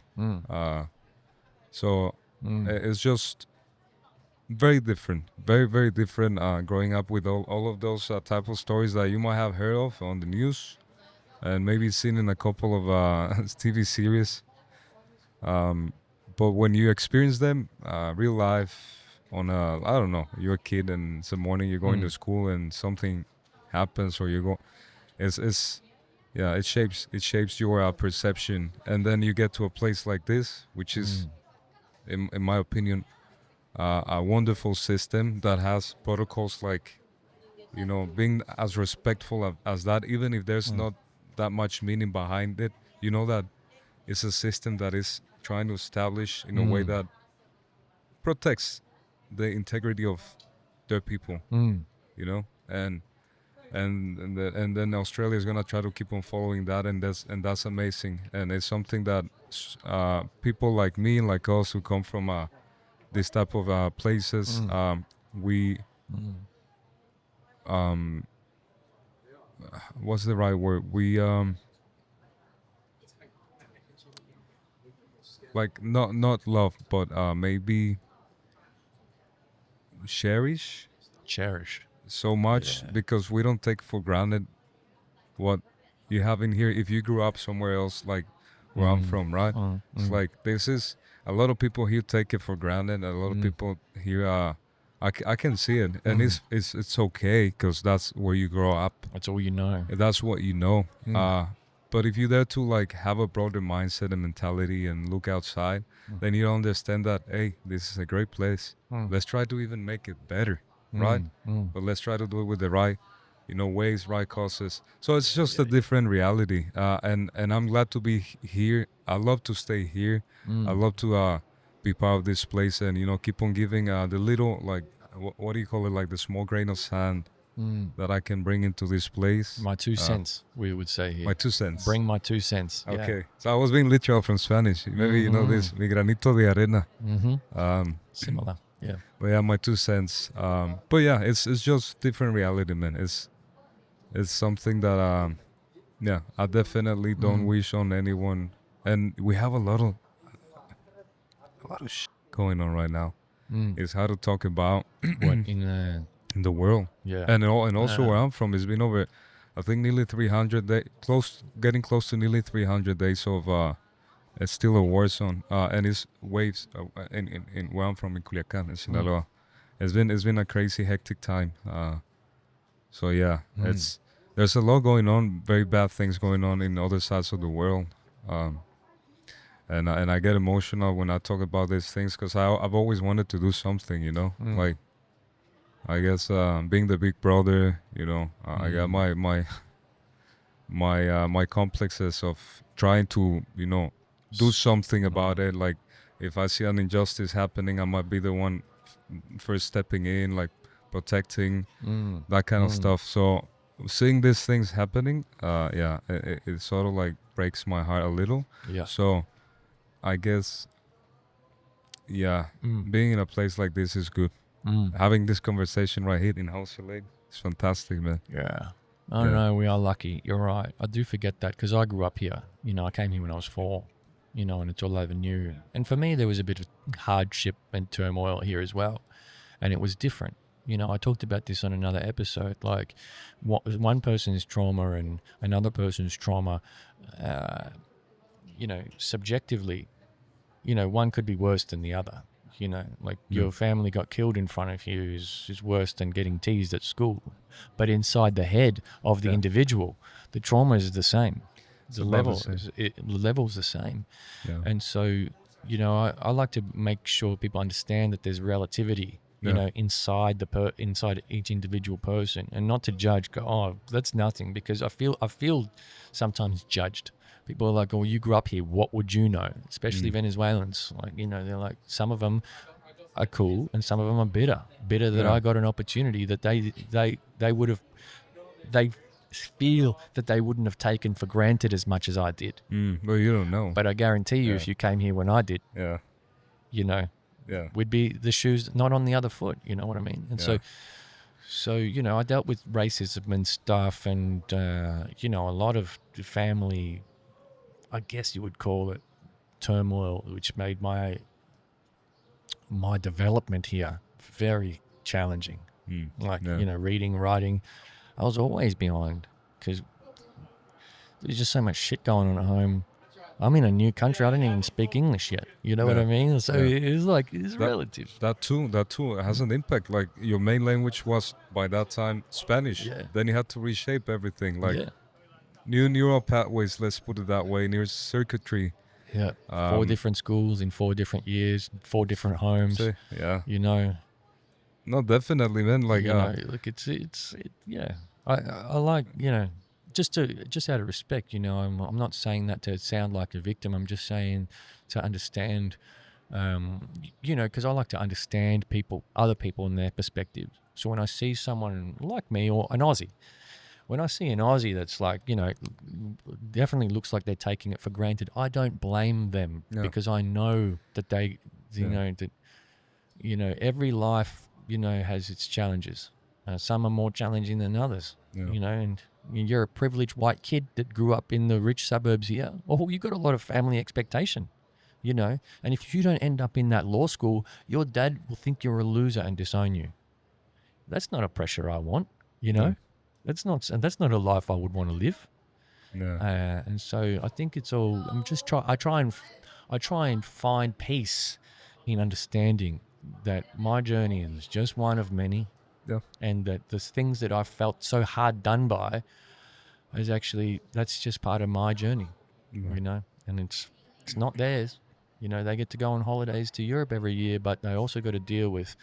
So it's just very different, very very different. Growing up with all of those type of stories that you might have heard of on the news and maybe seen in a couple of TV series. But when you experience them, real life, on a, I don't know, you're a kid and it's the morning, you're going to school and something happens, or you go, it's yeah, it shapes your perception, and then you get to a place like this, which is, in my opinion, a wonderful system that has protocols like, you know, being as respectful as that, even if there's not that much meaning behind it. You know that it's a system that is trying to establish in a way that protects the integrity of their people, you know, and then Australia is gonna try to keep on following that, and that's amazing, and it's something that people like me, like us, who come from this type of places, we what's the right word? We like not love, but maybe cherish so much, because we don't take for granted what you have in here. If you grew up somewhere else, like where I'm from, right? It's like this is a lot of people here take it for granted. A lot of people here, I can see it, and it's okay, because that's where you grow up. That's all you know. That's what you know. But if you're there to like have a broader mindset and mentality and look outside, then you understand that, hey, this is a great place. Let's try to even make it better, right? But let's try to do it with the right, you know, ways, right causes. So it's just a different reality. And I'm glad to be here. I love to stay here. I love to be part of this place, and, you know, keep on giving the little, like, what do you call it? Like the small grain of sand that I can bring into this place. My 2 cents, we would say here. My 2 cents. Bring my 2 cents. Okay. So I was being literal from Spanish. Maybe you know this. Mi granito de arena. Similar. Yeah. But yeah, my 2 cents. But yeah, it's just different reality, man. It's something that yeah, I definitely don't wish on anyone. And we have a lot of going on right now. It's how to talk about What in the world. yeah. And also where I'm from, it's been over, I think, nearly 300 days, getting close to nearly 300 days of it's still a war zone, and it's waves in where I'm from, in Culiacan, in Sinaloa. It's been a crazy hectic time. So yeah, there's a lot going on, very bad things going on in other sides of the world. And I get emotional when I talk about these things, because I've always wanted to do something, you know, like, I guess being the big brother, you know, I got my complexes of trying to, you know, do something about it. Like, if I see an injustice happening, I might be the one first stepping in, like protecting that kind of stuff. So seeing these things happening, yeah, it sort of like breaks my heart a little. Yeah. So I guess, yeah, being in a place like this is good. Having this conversation right here in Hosier Lane is fantastic, man. Yeah. I don't know. We are lucky. You're right. I do forget that, because I grew up here. You know, I came here when I was 4, you know, and it's all over new. And for me, there was a bit of hardship and turmoil here as well. And it was different. You know, I talked about this on another episode. Like, one person's trauma and another person's trauma, you know, subjectively, you know, one could be worse than the other. You know, like your family got killed in front of you is worse than getting teased at school. But inside the head of the individual, the trauma is the same. The level's the same. Yeah. And so, you know, I like to make sure people understand that there's relativity, you know, inside inside each individual person, and not to judge, go, oh, that's nothing, because I feel sometimes judged. People are like, oh, you grew up here, what would you know? Especially Venezuelans. Like, you know, they're like, some of them are cool and some of them are bitter that I got an opportunity that they would have, feel that they wouldn't have taken for granted as much as I did. Well, you don't know. But I guarantee you, if you came here when I did, Yeah. you know, Yeah. we'd be the shoes not on the other foot. You know what I mean? And so you know, I dealt with racism and stuff, and you know, a lot of family, I guess you would call it, turmoil, which made my development here very challenging. Like, you know, reading, writing, I was always behind because there's just so much shit going on at home. I'm in a new country. I don't even speak English yet. You know what I mean? So it's like, it's relative. That too it has an impact. Like, your main language was by that time Spanish. Yeah. Then you had to reshape everything. Like, new neural pathways, let's put it that way, new circuitry. Yeah. 4 different schools in 4 different years, 4 different homes. Yeah. You know. No, definitely, man. Like, you know, look, yeah. I like, you know, just out of respect, you know, I'm not saying that to sound like a victim. I'm just saying to understand, you know, because I like to understand other people and their perspectives. So when I see someone like me or an Aussie, when I see an Aussie that's like, you know, definitely looks like they're taking it for granted, I don't blame them because I know that they, you know, that, you know, every life, you know, has its challenges. Some are more challenging than others, you know, and you're a privileged white kid that grew up in the rich suburbs here. Oh, you got a lot of family expectation, you know, and if you don't end up in that law school, your dad will think you're a loser and disown you. That's not a pressure I want, you know. That's not a life I would want to live. And so I think it's all. I try and find peace in understanding that my journey is just one of many, and that the things that I felt so hard done by that's just part of my journey, you know. And it's not theirs. You know, they get to go on holidays to Europe every year, but they also got to deal with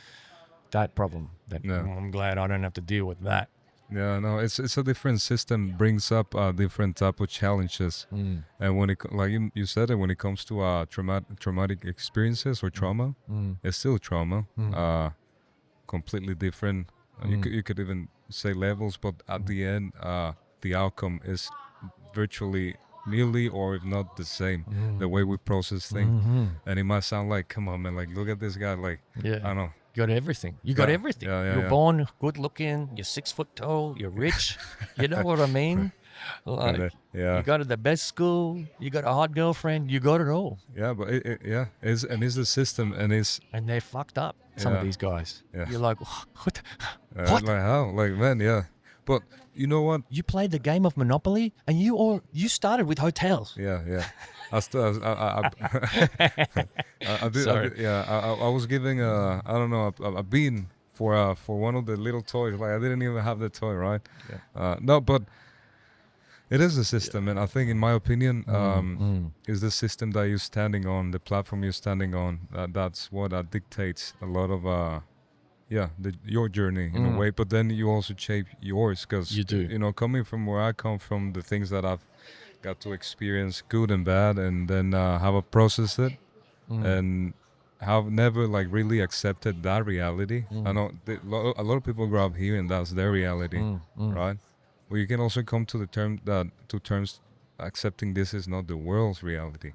that problem. I'm glad I don't have to deal with that. Yeah, no, it's a different system, brings up different type of challenges, and when it, like you said it, when it comes to traumatic experiences or trauma, it's still trauma, completely different. You could even say levels, but at the end, the outcome is virtually nearly or if not the same. The way we process things, and it might sound like, come on, man, like look at this guy, like I don't know. You got everything. You got everything. You're born good looking. You're 6 foot tall. You're rich. You know what I mean? Like, you got the best school. You got a hot girlfriend. You got it all. Yeah, but it's the system, and they're fucked up. Some of these guys. Yeah. You're like, what? What? Like how? Like, man, But you know what? You played the game of Monopoly, and you started with hotels. Yeah. I was giving I don't know a bean for one of the little toys. Like, I didn't even have the toy, right? No, but it is a system, and I think, in my opinion, is the system that you're standing on, the platform you're standing on. That's what dictates a lot of your journey in a way. But then you also shape yours, because you do. You know, coming from where I come from, the things that I've got to experience, good and bad, and then have a processed it, and have never like really accepted that reality. I know a lot of people grow up here and that's their reality, right? Well, you can also come to terms accepting this is not the world's reality,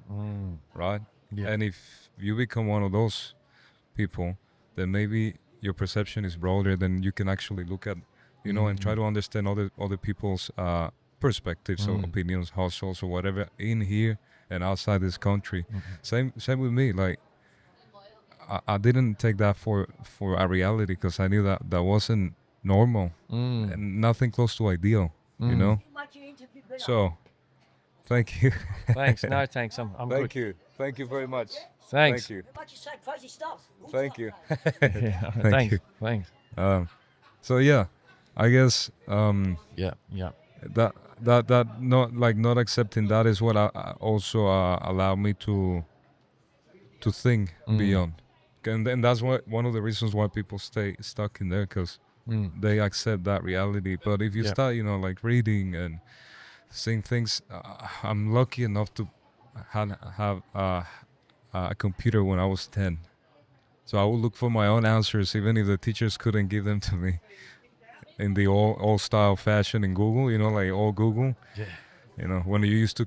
right? Yeah. And if you become one of those people, then maybe your perception is broader than you can actually look at, you know, and try to understand other people's perspectives or opinions, hustles or whatever, in here and outside this country. Same with me. Like, I didn't take that for a reality, because I knew that wasn't normal and nothing close to ideal, you know. So, thank you. Thanks. No, thanks. I'm thank good. you. Thank you very much. Thanks. Thank you. Thank you. Thanks. You. Thanks. So yeah, I guess yeah. That not accepting that is what also allowed me to think beyond, and that's one of the reasons why people stay stuck in there, because they accept that reality. But if you start, you know, like reading and seeing things, I'm lucky enough to have a computer when I was 10, so I would look for my own answers, even if the teachers couldn't give them to me. in the old style fashion in Google, like all Google. Yeah. When you used to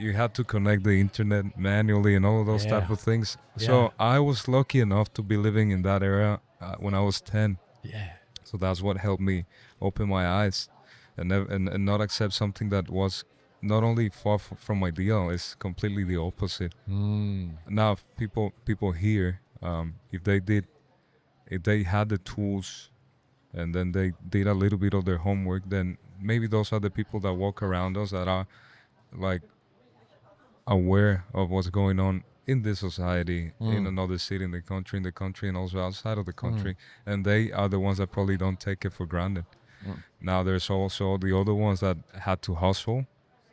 you had to connect the internet manually and all of those type of things. So I was lucky enough to be living in that era when I was 10. Yeah. So that's what helped me open my eyes and not accept something that was not only far from ideal, it's completely the opposite. Now if people here, if they had the tools and then they did a little bit of their homework, then maybe those are the people that walk around us that are like aware of what's going on in this society, in another city, in the country, and also outside of the country. And they are the ones that probably don't take it for granted. Now there's also the other ones that had to hustle,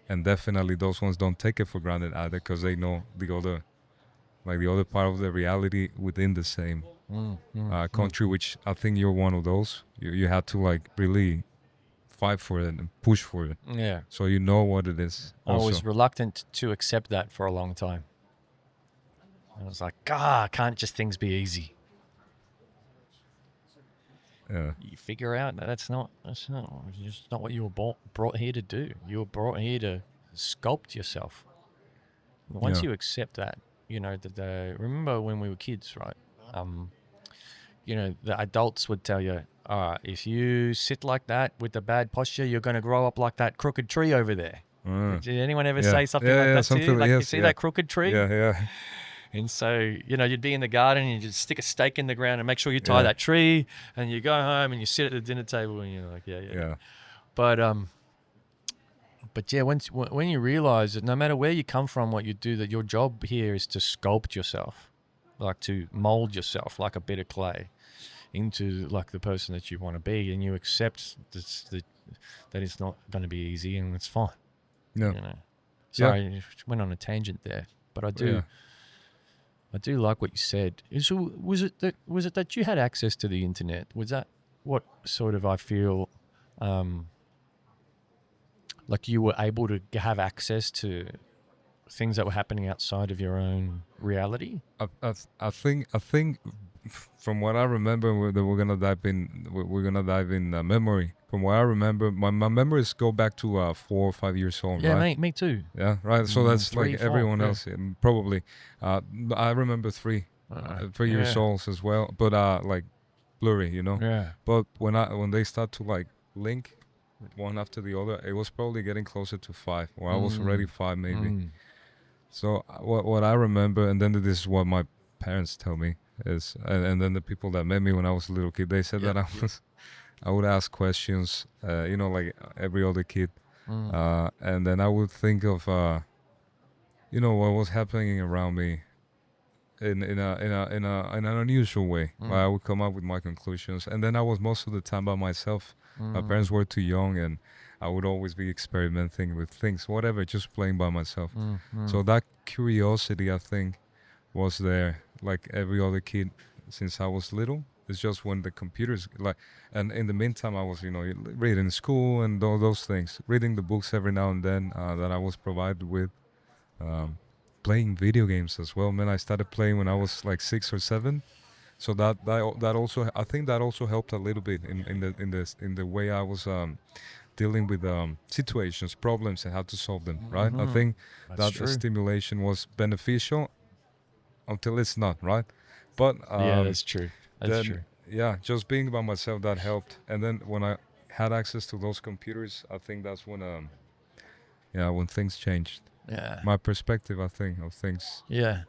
and definitely those ones don't take it for granted either, because they know the other part of the reality within the same country, which I think you're one of those. You had to like really fight for it and push for it. Yeah. So you know what it is. I was reluctant to accept that for a long time. I was like, can't just things be easy? Yeah. You figure out that's not what you were brought here to do. You were brought here to sculpt yourself. Once you accept that, remember when we were kids, right? The adults would tell you, if you sit like that with the bad posture, you're going to grow up like that crooked tree over there. Did anyone ever say something like that to you? Like, you see that crooked tree? Yeah. And so, you'd be in the garden and you just stick a stake in the ground and make sure you tie that tree, and you go home and you sit at the dinner table and you're like, yeah. But yeah, when you realize that no matter where you come from, what you do, that your job here is to sculpt yourself, like to mold yourself like a bit of clay into like the person that you want to be, and you accept that it's not going to be easy, and it's fine. No. Sorry, I went on a tangent there, but I do like what you said. So was it that you had access to the internet? Was that what sort of, I feel, like you were able to have access to things that were happening outside of your own reality? I think from what I remember, we're gonna dive in memory. From what I remember, my memories go back to 4 or 5 years old. Yeah, right? me too. Yeah, right. So that's 3, like 4, everyone else, probably. I remember 3 years old as well, but like blurry, Yeah. But when they start to like link one after the other, it was probably getting closer to 5, or I was already 5 maybe. So what I remember, and then this is what my parents tell me is, and then the people that met me when I was a little kid, they said that I would ask questions, like every other kid, and then I would think of, what was happening around me, in an unusual way. I would come up with my conclusions, and then I was most of the time by myself. My parents were too young, and I would always be experimenting with things, whatever, just playing by myself. So that curiosity, I think, was there, like every other kid since I was little. It's just when the computers, and in the meantime, I was, reading school and all those things, reading the books every now and then that I was provided with, playing video games as well. Man, I started playing when I was like 6 or 7. So that also, I think that also helped a little bit in the way I was dealing with situations, problems, and how to solve them. Right? I think that stimulation was beneficial until it's not. Right? But yeah, that's true. That's true. Yeah, just being by myself, that helped. And then when I had access to those computers, I think that's when when things changed. Yeah. My perspective, I think, of things. Yeah.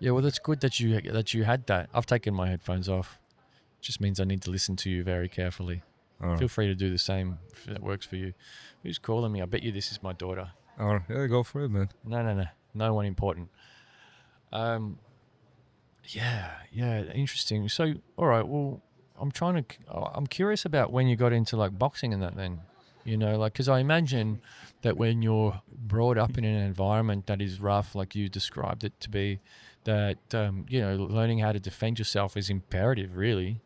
Yeah, well, that's good that you had that. I've taken my headphones off. It just means I need to listen to you very carefully. Feel free to do the same if that works for you. Who's calling me? I bet you this is my daughter. Oh, yeah, go for it, man. No. No one important. Yeah, interesting. So, all right, well, I'm curious about when you got into like boxing and that then, because I imagine that when you're brought up in an environment that is rough, like you described it to be, that, learning how to defend yourself is imperative, really.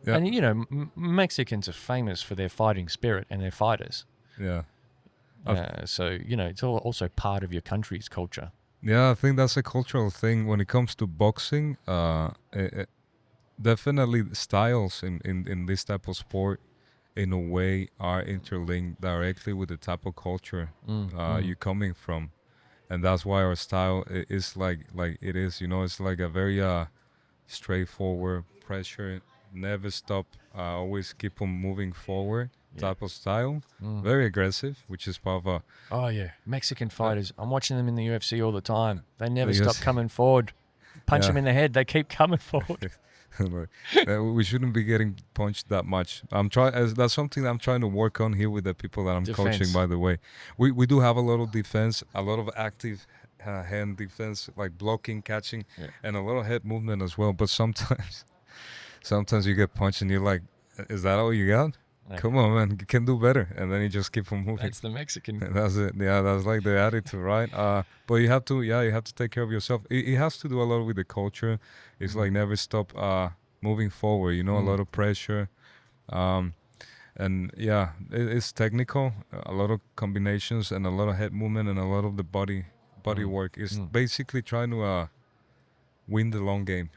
Yeah. And, Mexicans are famous for their fighting spirit and their fighters. Yeah. So, it's also part of your country's culture. Yeah, I think that's a cultural thing when it comes to boxing. Definitely styles in this type of sport in a way are interlinked directly with the type of culture you're coming from, and that's why our style is like it is. You know, it's like a very straightforward, pressure, never stop, always keep on moving forward type of style. Very aggressive, which is part of a Oh yeah, Mexican fighters. I'm watching them in the UFC all the time. They never The stop UFC. coming forward. Punch Yeah. them in the head. They keep coming forward. we shouldn't be getting punched that much. That's something I'm trying to work on here with the people that I'm Defense. coaching. By the way, we do have a lot of defense, a lot of active hand defense, like blocking, catching, and a lot of head movement as well. But sometimes you get punched and you're like, "Is that all you got? Yeah. Come on, man, you can do better." And then you just keep on moving. That's the Mexican. That's it. Yeah, that's like the attitude, right? But you have to take care of yourself. It has to do a lot with the culture. It's like never stop moving forward. You know, a lot of pressure, and it's technical. A lot of combinations and a lot of head movement and a lot of the body work. It's basically trying to win the long game.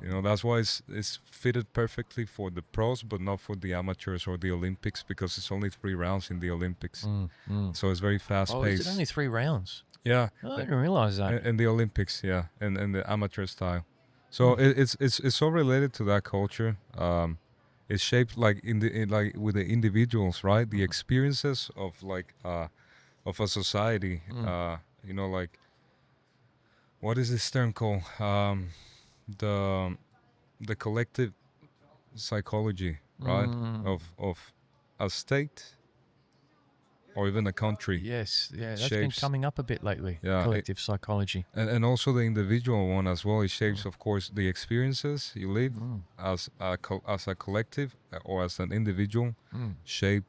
You know, that's why it's fitted perfectly for the pros, but not for the amateurs or the Olympics, because it's only 3 rounds in the Olympics. So it's very fast Oh, paced. is it only 3 rounds? Yeah, Oh, I didn't realize that. in the Olympics, and the amateur style. So it's so related to that culture. It's shaped like like with the individuals, right? The experiences of like of a society. You know, like what is this term called? The collective psychology, right? Of a state or even a country. Yes, yeah, that's been shapes- coming up a bit lately. Yeah, Collective psychology. And also the individual one as well. It shapes, of course, the experiences you live as a collective or as an individual. Shape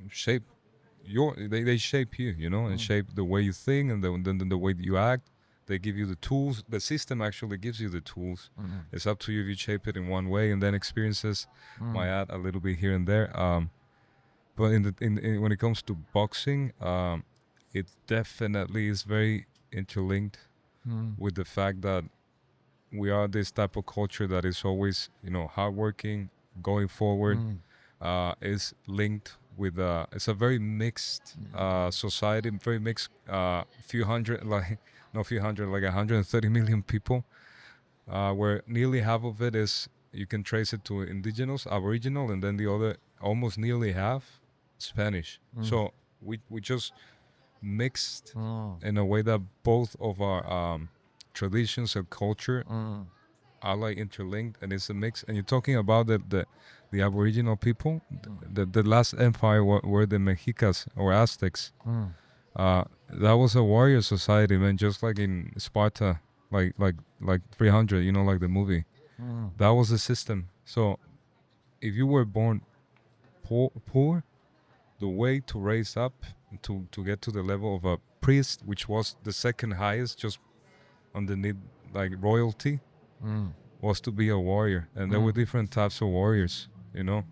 they shape you, you know, and shape the way you think and the way that you act. They give you the tools. The system actually gives you the tools. It's up to you if you shape it in one way, and then experiences might add a little bit here and there. But in when it comes to boxing, it definitely is very interlinked with the fact that we are this type of culture that is always, you know, hardworking, going forward. Is linked with it's a very mixed society, very mixed. Few hundred, like not few hundred, like 130 million people, where nearly half of it is, you can trace it to indigenous, aboriginal, and then the other almost nearly half Spanish. So we just mixed in a way that both of our traditions and culture are like interlinked, and it's a mix. And you're talking about the Aboriginal people, the last empire were the Mexicas or Aztecs. That was a warrior society, man, just like in Sparta, like 300, you know, like the movie. That was the system. So if you were born poor, the way to raise up to get to the level of a priest, which was the second highest, just underneath like royalty, was to be a warrior. And there were different types of warriors, you know.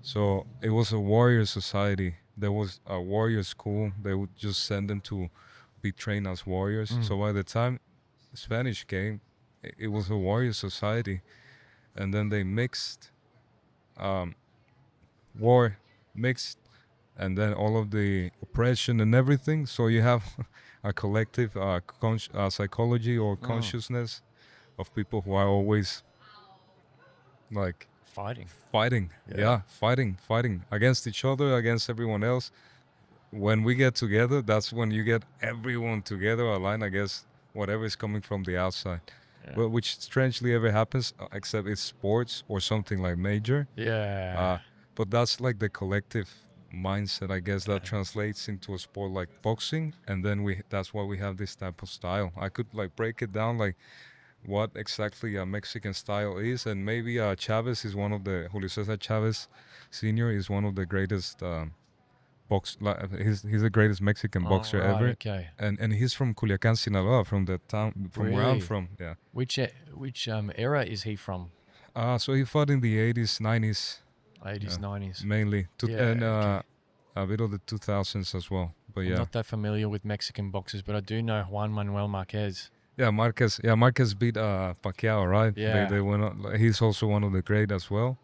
So it was a warrior society. There was a warrior school. They would just send them to be trained as warriors. So by the time the Spanish came, it was a warrior society. And then they mixed war mixed, and then all of the oppression and everything. So you have a collective psychology or consciousness of people who are always like Fighting. fighting against each other, against everyone else. When we get together, that's when you get everyone together aligned against whatever is coming from the outside. Well, which strangely ever happens, except it's sports or something like major. But that's like the collective mindset, I guess, that translates into a sport like boxing, and then that's why we have this type of style. I could like break it down like what exactly a Mexican style is, and maybe Chavez is one of Julio Cesar Chavez Senior is one of the greatest he's the greatest Mexican boxer ever. Okay. And he's from Culiacan, Sinaloa, from the town from where I'm Really? from. Yeah. Which era is he from? So he fought in the 80s, 90s. 80s, 90s. Mainly, Yeah, okay. a bit of the 2000s as well. But I'm not that familiar with Mexican boxers, but I do know Juan Manuel Marquez. Marquez beat Pacquiao, right? Yeah. They went on. He's also one of the great as well.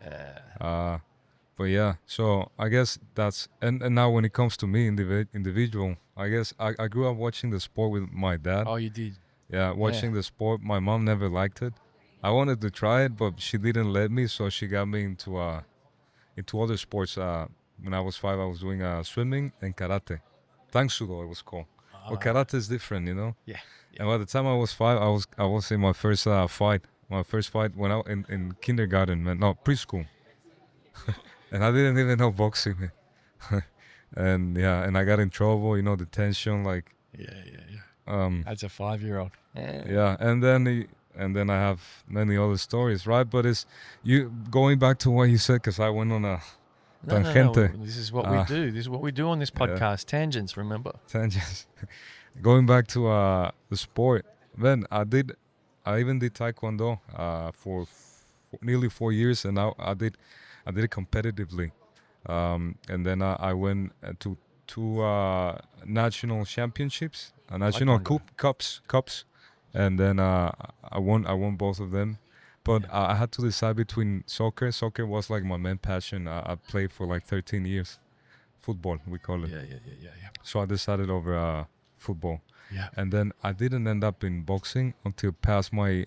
But yeah, so I guess that's and now when it comes to me individual, I guess I grew up watching the sport with my dad. Oh, you did. Yeah, watching the sport. My mom never liked it. I wanted to try it, but she didn't let me, so she got me into other sports. When I was 5, I was doing swimming and karate. Tangsudo it was called. But karate is different, you know. Yeah. And by the time I was 5, I was in my first fight. My first fight when I in kindergarten, man. No, preschool. And I didn't even know boxing, man. And yeah, and I got in trouble, you know, the tension, like. Yeah. As a 5-year-old. Yeah, and then I have many other stories, right? But it's you going back to what you said, because I went on a tangente. No. This is what we do. This is what we do on this podcast. Tangents, remember? Tangents. Going back to the sport, man, I even did taekwondo for nearly 4 years, and I did it competitively, and then I went to two national championships, national cups, and then I won both of them. But I had to decide between soccer. Soccer was like my main passion. I played for like 13 years, football we call it. Yeah. So I decided over football. Yeah. And then I didn't end up in boxing until past my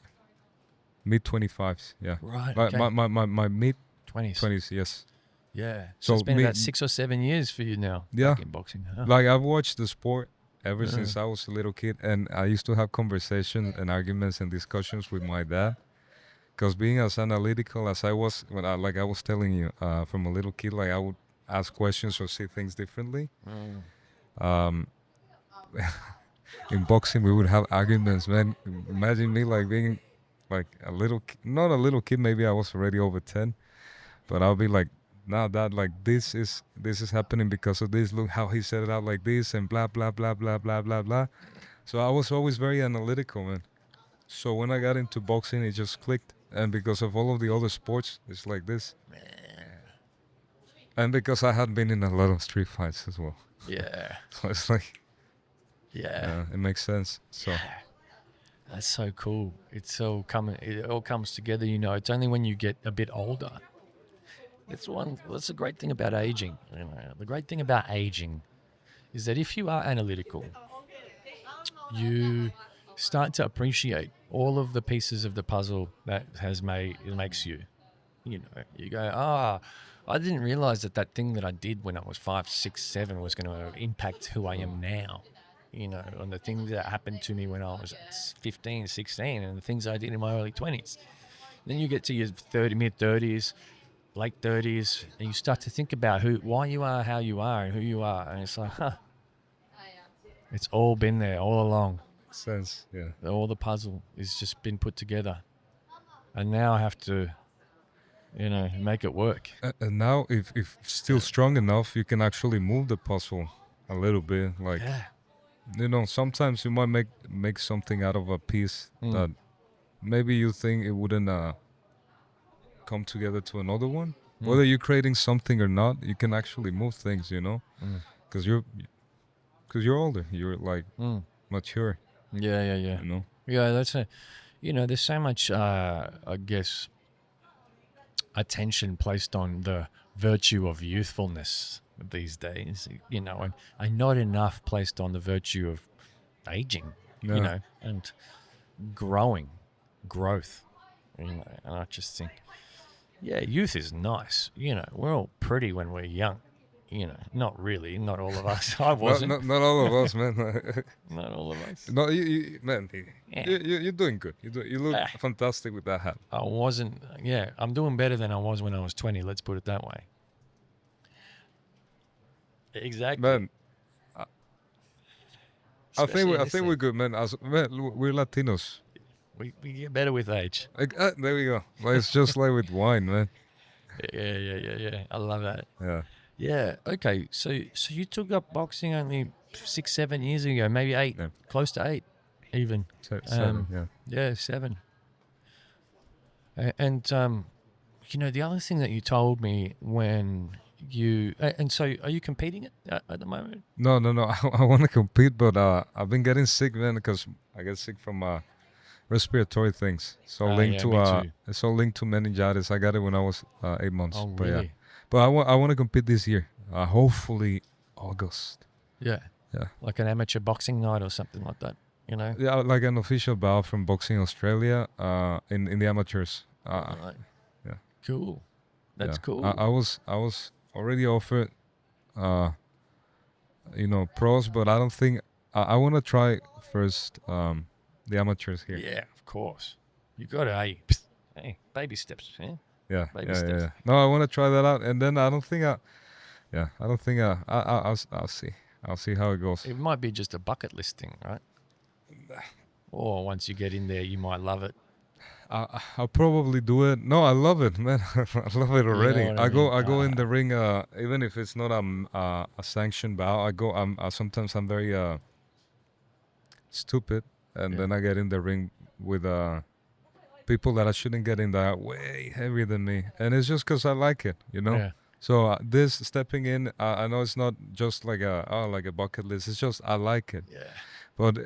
mid 25s. Yeah. Right. My mid 20s. yes. Yeah. So it's been about 6 or 7 years for you now. Yeah. Back in boxing. Huh? Like I've watched the sport ever since I was a little kid, and I used to have conversations and arguments and discussions with my dad. Because being as analytical as I was, I was telling you, from a little kid, like I would ask questions or see things differently. In boxing, we would have arguments, man. Imagine me like being like a little, not a little kid. Maybe I was already over 10, but I'll be like, nah, Dad, like this is happening because of this. Look how he set it out like this, and blah blah blah blah blah blah blah. So I was always very analytical, man. So when I got into boxing, it just clicked, and because of all of the other sports, it's like this. And because I had been in a lot of street fights as well. Yeah. So it's like, yeah, it makes sense. So that's so cool. It all comes together, you know. It's only when you get a bit older. That's the great thing about aging. You know, the great thing about aging is that if you are analytical, you start to appreciate all of the pieces of the puzzle that makes you. You know, you go, I didn't realize that thing that I did when I was 5, 6, 7 was going to impact who I am now. You know, and the things that happened to me when I was 15, 16, and the things I did in my early 20s. Then you get to your mid-30s, late 30s, and you start to think about why you are, how you are, and who you are. And it's like, it's all been there all along. makes sense, yeah. All the puzzle has just been put together. And now I have to, you know, make it work. And now, if still strong enough, you can actually move the puzzle a little bit. Like, you know, sometimes you might make something out of a piece that maybe you think it wouldn't come together to another one. Whether you're creating something or not, you can actually move things, you know, because you're older, you're like mature. Yeah. You know. Yeah, there's so much, I guess, attention placed on the virtue of youthfulness these days, you know, and not enough placed on the virtue of aging, you know, and growth, you know. And I just think, yeah, youth is nice, you know. We're all pretty when we're young, you know. Not really, not all of us. I wasn't. Not all of us, man. Not all of us. No, man, you're doing good. You look fantastic with that hat. I wasn't. Yeah, I'm doing better than I was when I was 20. Let's put it that way. Exactly. Man, I think we're good, man. We're Latinos. We get better with age. There we go. Like, it's just like with wine, man. Yeah. I love that. Yeah. Yeah. Okay. So you took up boxing only 6, 7 years ago, maybe 8, close to 8, even. 7. Yeah. Yeah, 7. And you know, the other thing that you told me when you and so are you competing at the moment? No. I want to compete, but I've been getting sick, man, because I get sick from respiratory things. So linked to meningitis. I got it when I was 8 months. Oh, But really? yeah. But I want to compete this year. Hopefully August. Yeah. Yeah. Like an amateur boxing night or something like that, you know? Yeah, like an official bout from Boxing Australia. In the amateurs. Right. Yeah. Cool. That's Yeah. cool. I was already offered, pros, but I don't think I want to try first the amateurs here. Yeah, of course. You got to, hey, baby steps, yeah? Yeah, Baby yeah, steps. yeah. No, I want to try that out, and then I don't think I'll see. I'll see how it goes. It might be just a bucket list thing, right? Or once you get in there, you might love it. I'll probably do it. No, I love it, man. I love it already. what I mean? I go in the ring, even if it's not a sanctioned bout. I go. Sometimes I'm very stupid, and then I get in the ring with people that I shouldn't get in, that are way heavier than me, and it's just because I like it, you know. Yeah. So this stepping in, I know it's not just like a bucket list. It's just I like it. Yeah. But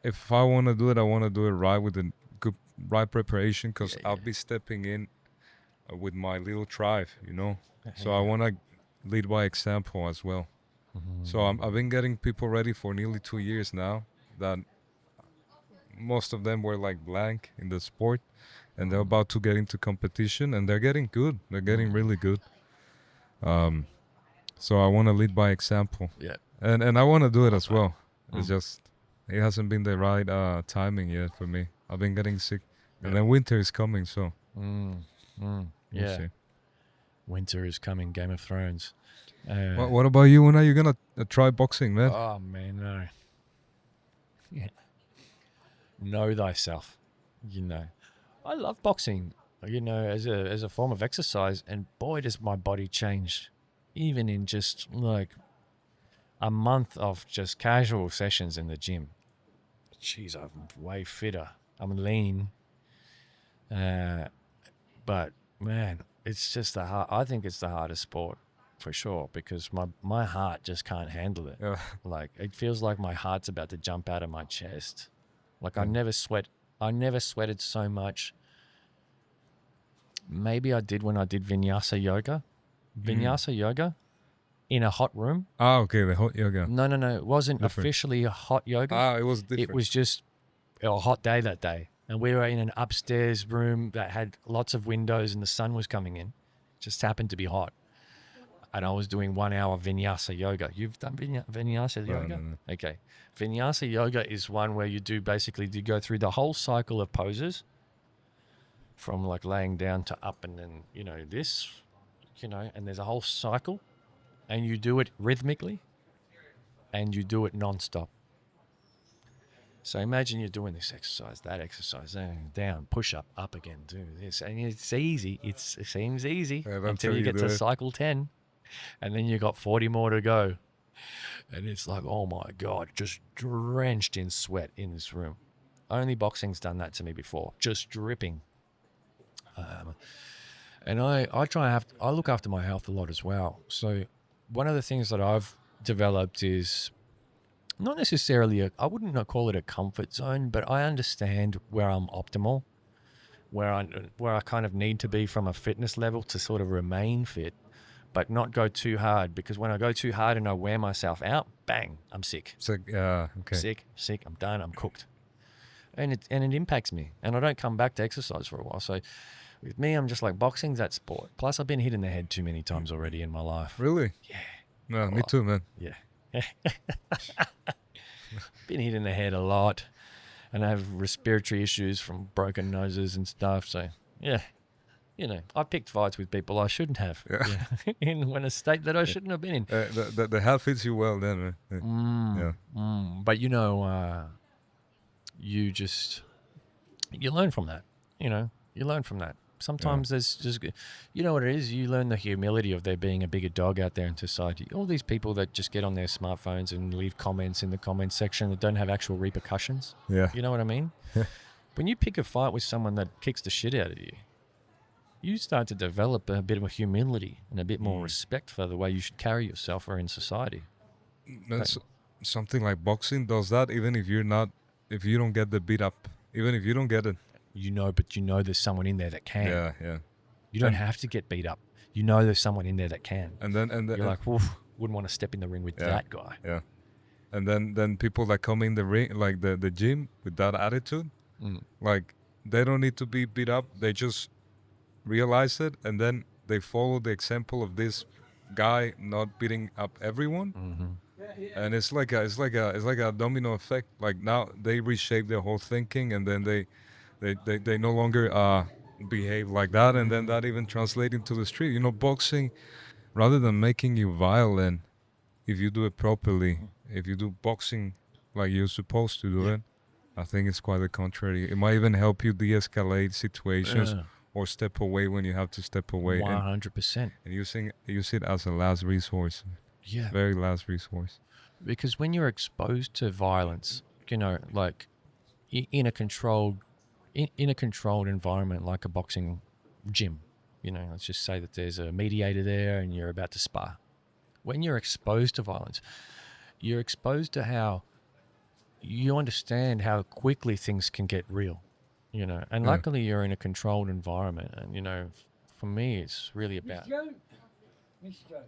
if I want to do it, I want to do it right with the good right preparation, because I'll be stepping in with my little tribe, you know. So I want to lead by example as well. So I've been getting people ready for nearly 2 years now, that most of them were like blank in the sport, and they're about to get into competition, and they're getting good. They're getting really good. So I want to lead by example. Yeah. And I want to do it as well. It's just, it hasn't been the right timing yet for me. I've been getting sick. And then winter is coming, so we'll Yeah. see. Winter is coming, Game of Thrones. What about you? When are you going to try boxing, man? Oh, man, no. Yeah. Know thyself, you know. I love boxing, you know, as a form of exercise, and boy, does my body change. Even in just like a month of just casual sessions in the gym. Jeez, I'm way fitter. I'm lean. But man, it's just I think it's the hardest sport for sure, because my heart just can't handle it. Yeah. Like, it feels like my heart's about to jump out of my chest. Like, I never sweated so much. Maybe I did when I did vinyasa yoga. Vinyasa yoga in a hot room. Okay, the hot yoga. No, it wasn't Different. officially a hot yoga. It was different. It was just a hot day that day. And we were in an upstairs room that had lots of windows and the sun was coming in. Just happened to be hot. And I was doing 1 hour vinyasa yoga. You've done vinyasa yoga? No. Okay. Vinyasa yoga is one where you do basically, you go through the whole cycle of poses, from like laying down to up, and then, you know, this, you know, and there's a whole cycle, and you do it rhythmically and you do it non-stop. So imagine you're doing this exercise, that exercise, down, push up again, do this. And it's easy. It seems easy until you get to cycle 10. And then you got 40 more to go. And it's like, oh my God, just drenched in sweat in this room. Only boxing's done that to me before, just dripping. And I look after my health a lot as well. So one of the things that I've developed is not necessarily I wouldn't call it a comfort zone, but I understand where I'm optimal, where I kind of need to be from a fitness level to sort of remain fit, but not go too hard, because when I go too hard and I wear myself out, bang, I'm sick. Okay. Sick, I'm done, I'm cooked. And it impacts me, and I don't come back to exercise for a while. So with me, I'm just like, boxing's that sport. Plus, I've been hit in the head too many times already in my life. Really? Yeah. No, me too, man. Yeah. Been hit in the head a lot, and I have respiratory issues from broken noses and stuff. So yeah, you know, I picked fights with people I shouldn't have. Yeah. In a state that I shouldn't have been in. The health fits you well then, man. But you know, you learn from that. You know, you learn from that. Sometimes there's just, you know what it is? You learn the humility of there being a bigger dog out there in society. All these people that just get on their smartphones and leave comments in the comments section that don't have actual repercussions. Yeah. You know what I mean? When you pick a fight with someone that kicks the shit out of you, you start to develop a bit of a humility and a bit more respect for the way you should carry yourself or in society. That's something like boxing does that, even if you don't get the beat up, even if you don't get it. But you know there's someone in there that can. Yeah. You don't have to get beat up. you know there's someone in there that can. And then You're like, oof, wouldn't want to step in the ring with that guy. Yeah. And then people that come in the ring, like the gym with that attitude, like they don't need to be beat up. They just realize it, and then they follow the example of this guy not beating up everyone. And it's like a domino effect. Like now they reshape their whole thinking, and then they no longer behave like that, and then that even translates into the street. You know, boxing, rather than making you violent, if you do it properly, if you do boxing like you're supposed to do it, I think it's quite the contrary. It might even help you de-escalate situations or step away when you have to step away. 100%. And use it as a last resource. Yeah. Very last resource. Because when you're exposed to violence, you know, like in a controlled environment like a boxing gym, you know, let's just say that there's a mediator there and you're about to spar. When you're exposed to violence, you're exposed to how you understand how quickly things can get real, you know. And luckily you're in a controlled environment. And, you know, for me, it's really about... Mexico.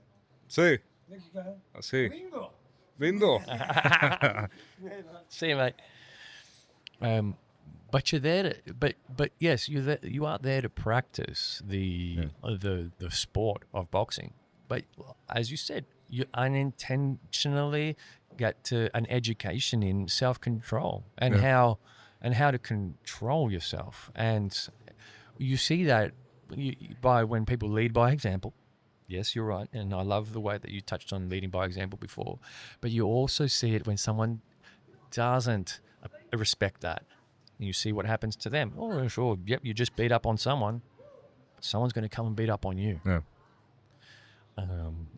Sí. Mexico. Así. Bingo. Lindo. See you, mate. But you're there to, but yes, you are there to practice the sport of boxing. But as you said, you unintentionally get to an education in self-control and how to control yourself. And you see that by when people lead by example. Yes, you're right. And I love the way that you touched on leading by example before. But you also see it when someone doesn't respect that. And you see what happens to them. Oh, sure. Yep, you just beat up on someone. Someone's going to come and beat up on you. Yeah.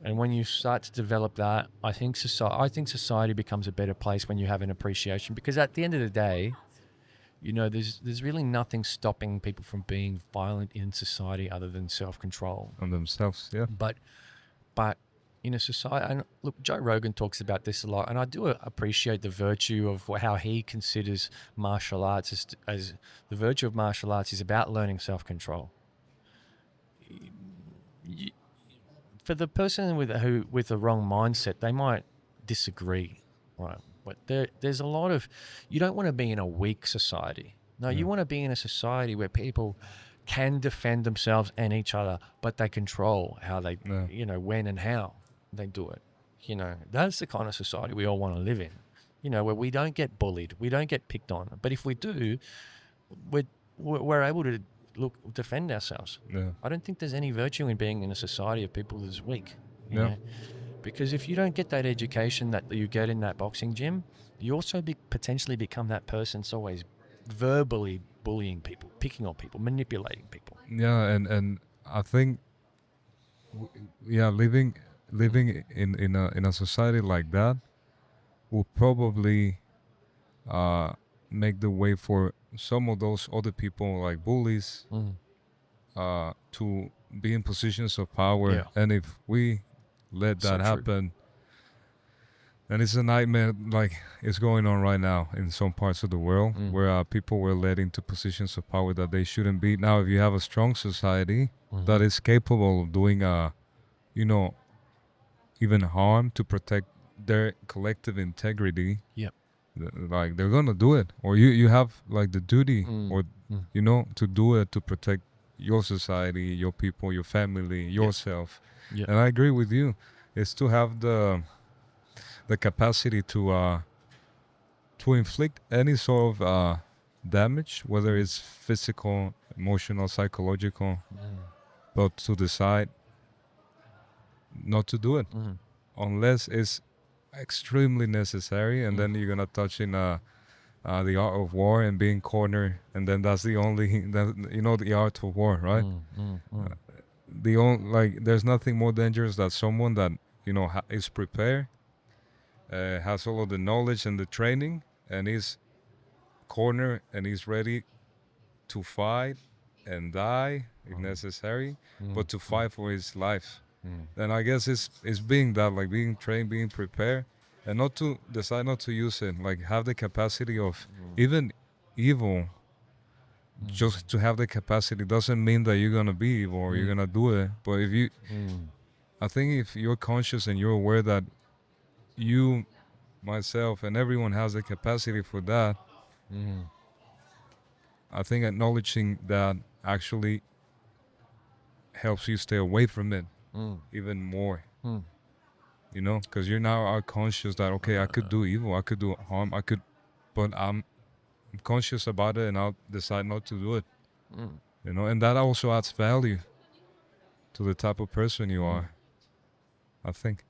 And when you start to develop that, I think society becomes a better place when you have an appreciation. Because at the end of the day, you know, there's really nothing stopping people from being violent in society other than self-control. On themselves, yeah. But in a society, and look, Joe Rogan talks about this a lot, and I do appreciate the virtue of how he considers martial arts as the virtue of martial arts is about learning self-control. For the person with the wrong mindset, they might disagree, right? But there's a lot of, you don't want to be in a weak society. No, you want to be in a society where people can defend themselves and each other, but they control how they, you know, when and how they do it. You know, that's the kind of society we all want to live in. You know, where we don't get bullied, we don't get picked on. But if we do, we're able to defend ourselves. Yeah. I don't think there's any virtue in being in a society of people that's weak. You Yeah. know? Because if you don't get that education that you get in that boxing gym, you also potentially become that person that's always verbally bullying people, picking on people, manipulating people. Yeah, and I think, living in a society like that will probably make the way for some of those other people like bullies to be in positions of power. Yeah. And if we let that happen, and it's a nightmare like it's going on right now in some parts of the world where people were led into positions of power that they shouldn't be. Now, if you have a strong society that is capable of doing, you know, even harm to protect their collective integrity, like they're gonna do it. Or you have like the duty or you know, to do it, to protect your society, your people, your family, yourself. And I agree with you. It's to have the capacity to inflict any sort of damage, whether it's physical, emotional, psychological, but to decide not to do it unless it's extremely necessary. And then you're gonna touch in the art of war and being cornered, and then that's the only you know, the art of war, right? There's nothing more dangerous than someone that, you know, is prepared, has all of the knowledge and the training, and is cornered and is ready to fight and die if necessary, but to fight for his life. And I guess it's being that, like being trained, being prepared, and not to decide not to use it, like have the capacity of even evil just to have the capacity doesn't mean that you're gonna be evil or you're gonna do it. But if you, I think if you're conscious and you're aware that you, myself, and everyone has the capacity for that, I think acknowledging that actually helps you stay away from it even more. You know, because you're now are conscious that okay, I could do evil, I could do harm, but I'm conscious about it, and I'll decide not to do it. You know, and that also adds value to the type of person you are, I think.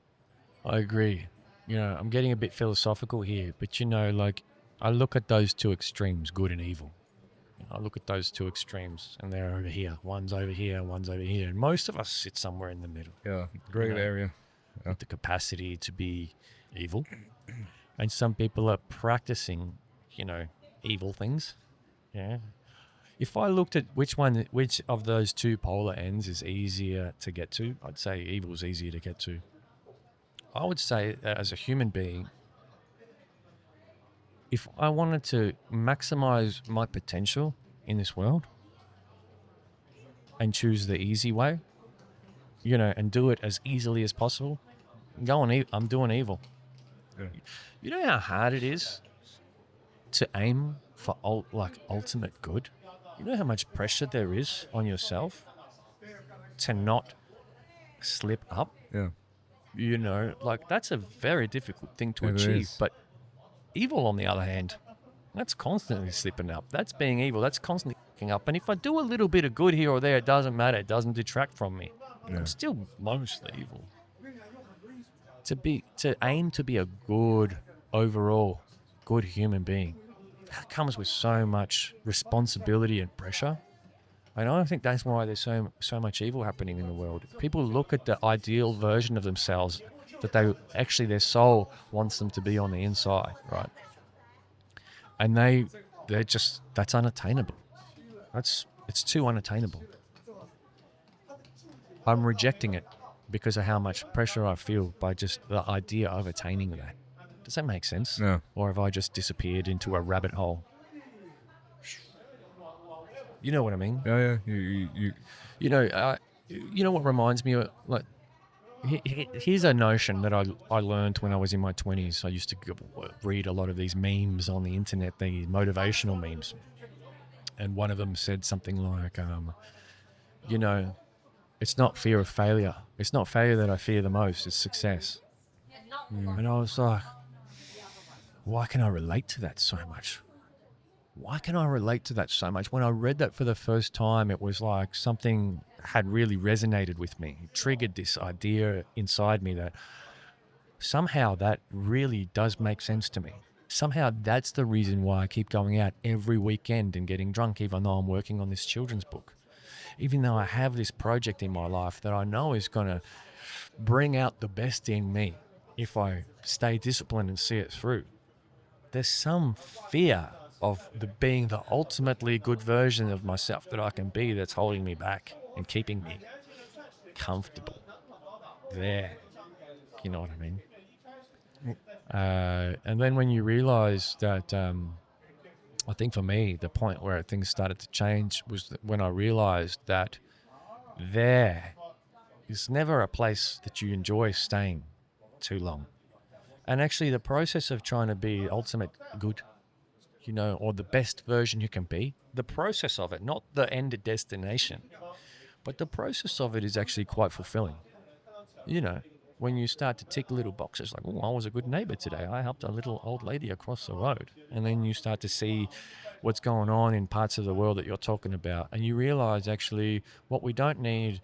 I agree. You know, I'm getting a bit philosophical here, but you know, like I look at those two extremes, good and evil. I look at those two extremes, and they're over here. One's over here, one's over here, and most of us sit somewhere in the middle. Yeah, great area. Yeah. With the capacity to be evil, and some people are practicing, you know, evil things. Yeah. If I looked at which of those two polar ends is easier to get to, I'd say evil is easier to get to. I would say that as a human being, if I wanted to maximize my potential in this world and choose the easy way, you know, and do it as easily as possible, I'm doing evil. Yeah. You know how hard it is to aim for ultimate good? You know how much pressure there is on yourself to not slip up? Yeah. You know, like that's a very difficult thing to It achieve. is. But evil, on the other hand, that's constantly slipping up. That's being evil. That's constantly fucking up. And if I do a little bit of good here or there, it doesn't matter. It doesn't detract from me. Yeah. I'm still mostly evil. To aim to be a good overall good human being, that comes with so much responsibility and pressure. And I think that's why there's so much evil happening in the world. People look at the ideal version of themselves that their soul wants them to be on the inside, right? And that's unattainable. It's too unattainable. I'm rejecting it because of how much pressure I feel by just the idea of attaining that. Does that make sense? No. Or have I just disappeared into a rabbit hole? You know what I mean? Yeah. You. You know what reminds me of, like, here's a notion that I learned when I was in my 20s. I used to read a lot of these memes on the internet, these motivational memes. And one of them said something like, you know, it's not fear of failure. It's not failure that I fear the most, it's success. And I was like, why can I relate to that so much? Why can I relate to that so much? When I read that for the first time, it was like something had really resonated with me. It triggered this idea inside me that somehow that really does make sense to me. Somehow that's the reason why I keep going out every weekend and getting drunk, even though I'm working on this children's book. Even though I have this project in my life that I know is going to bring out the best in me if I stay disciplined and see it through. There's some fear of being the ultimately good version of myself that I can be that's holding me back and keeping me comfortable there. You know what I mean? And then when you realize that, I think for me, the point where things started to change was when I realized that there is never a place that you enjoy staying too long. And actually the process of trying to be ultimate good, you know, or the best version you can be, the process of it, not the end destination, but the process of it is actually quite fulfilling. You know, when you start to tick little boxes like, oh, I was a good neighbor today. I helped a little old lady across the road. And then you start to see what's going on in parts of the world that you're talking about. And you realize actually what we don't need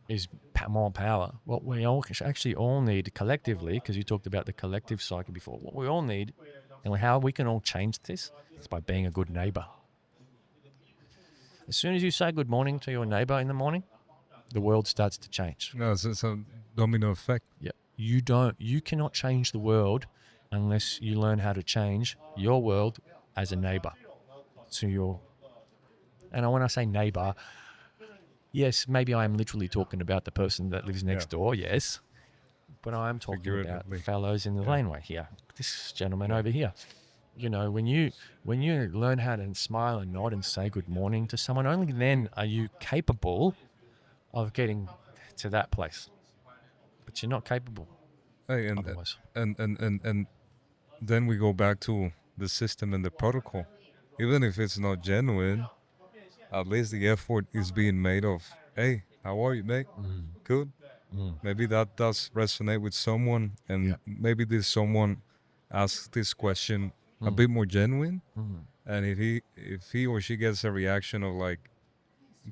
is more power. What we actually all need collectively, because you talked about the collective psyche before, what we all need and how we can all change this is by being a good neighbor. As soon as you say good morning to your neighbor in the morning, the world starts to change. No, it's a domino effect. Yeah. You cannot change the world unless you learn how to change your world as a neighbor to your, and when I say neighbor, yes, maybe I am literally talking about the person that lives next door, yes, but I am talking about fellows in the laneway here, this gentleman over here. You know, when you learn how to smile and nod and say good morning to someone, only then are you capable of getting to that place. But you're not capable Hey, otherwise. and then we go back to the system and the protocol. Even if it's not genuine, at least the effort is being made of, hey, how are you, mate? Good. Maybe that does resonate with someone, and maybe this someone asks this question a bit more genuine. And if he or she gets a reaction of like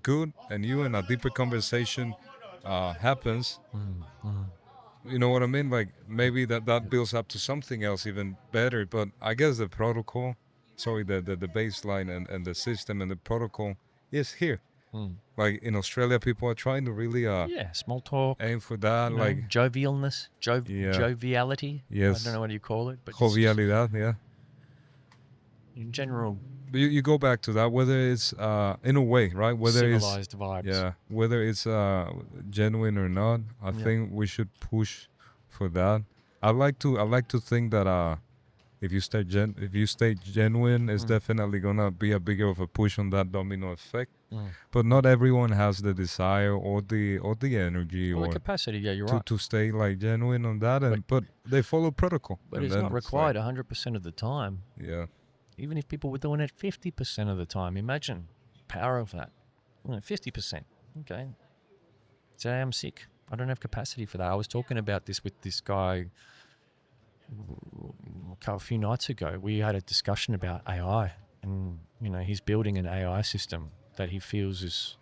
good, and you and a deeper conversation happens, you know what I mean? Like maybe that builds up to something else even better. But I guess the protocol, sorry, the baseline and the system and the protocol is here. Like in Australia, people are trying to really Yeah, small talk, aim for that, you know, like jovialness, Yeah. joviality. Yes. I don't know what you call it, but it's just jovialidad, yeah. in general, But you go back to that, whether it's in a way, right? Whether it's civilized vibes. yeah, whether it's genuine or not, I think we should push for that. I like to think that if you stay genuine, it's definitely gonna be a bigger of a push on that domino effect. But not everyone has the desire or the energy Well, or the capacity, yeah, you're to, right. to stay like genuine on that, and but they follow protocol. But and it's then not required 100% of the time. Yeah, Even if people were doing it 50% of the time, imagine power of that. 50%. Okay. Today I'm sick. I don't have capacity for that. I was talking about this with this guy a few nights ago. We had a discussion about AI, and he's building an AI system that he feels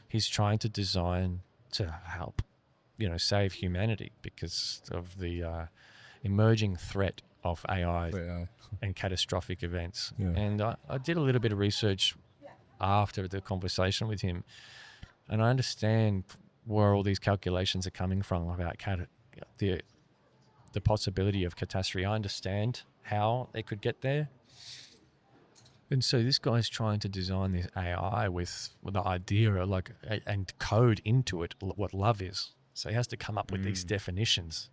he's trying to design to help, save humanity because of the emerging threat of AI and catastrophic events. Yeah. And I did a little bit of research after the conversation with him, and I understand where all these calculations are coming from about the possibility of catastrophe. I understand how they could get there. And so this guy's trying to design this AI with the idea of and code into it what love is. So he has to come up with these definitions.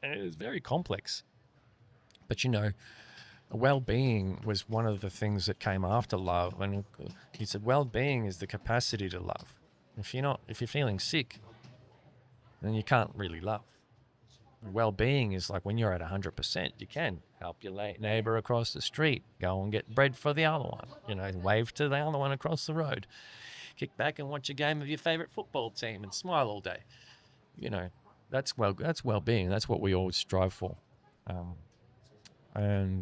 And it is very complex. But well-being was one of the things that came after love. And he said, well-being is the capacity to love. If you're feeling sick, then you can't really love. Well-being is like when you're at 100%, you can help your neighbor across the street, go and get bread for the other one, wave to the other one across the road, kick back and watch a game of your favorite football team and smile all day. That's well-being. That's what we always strive for. We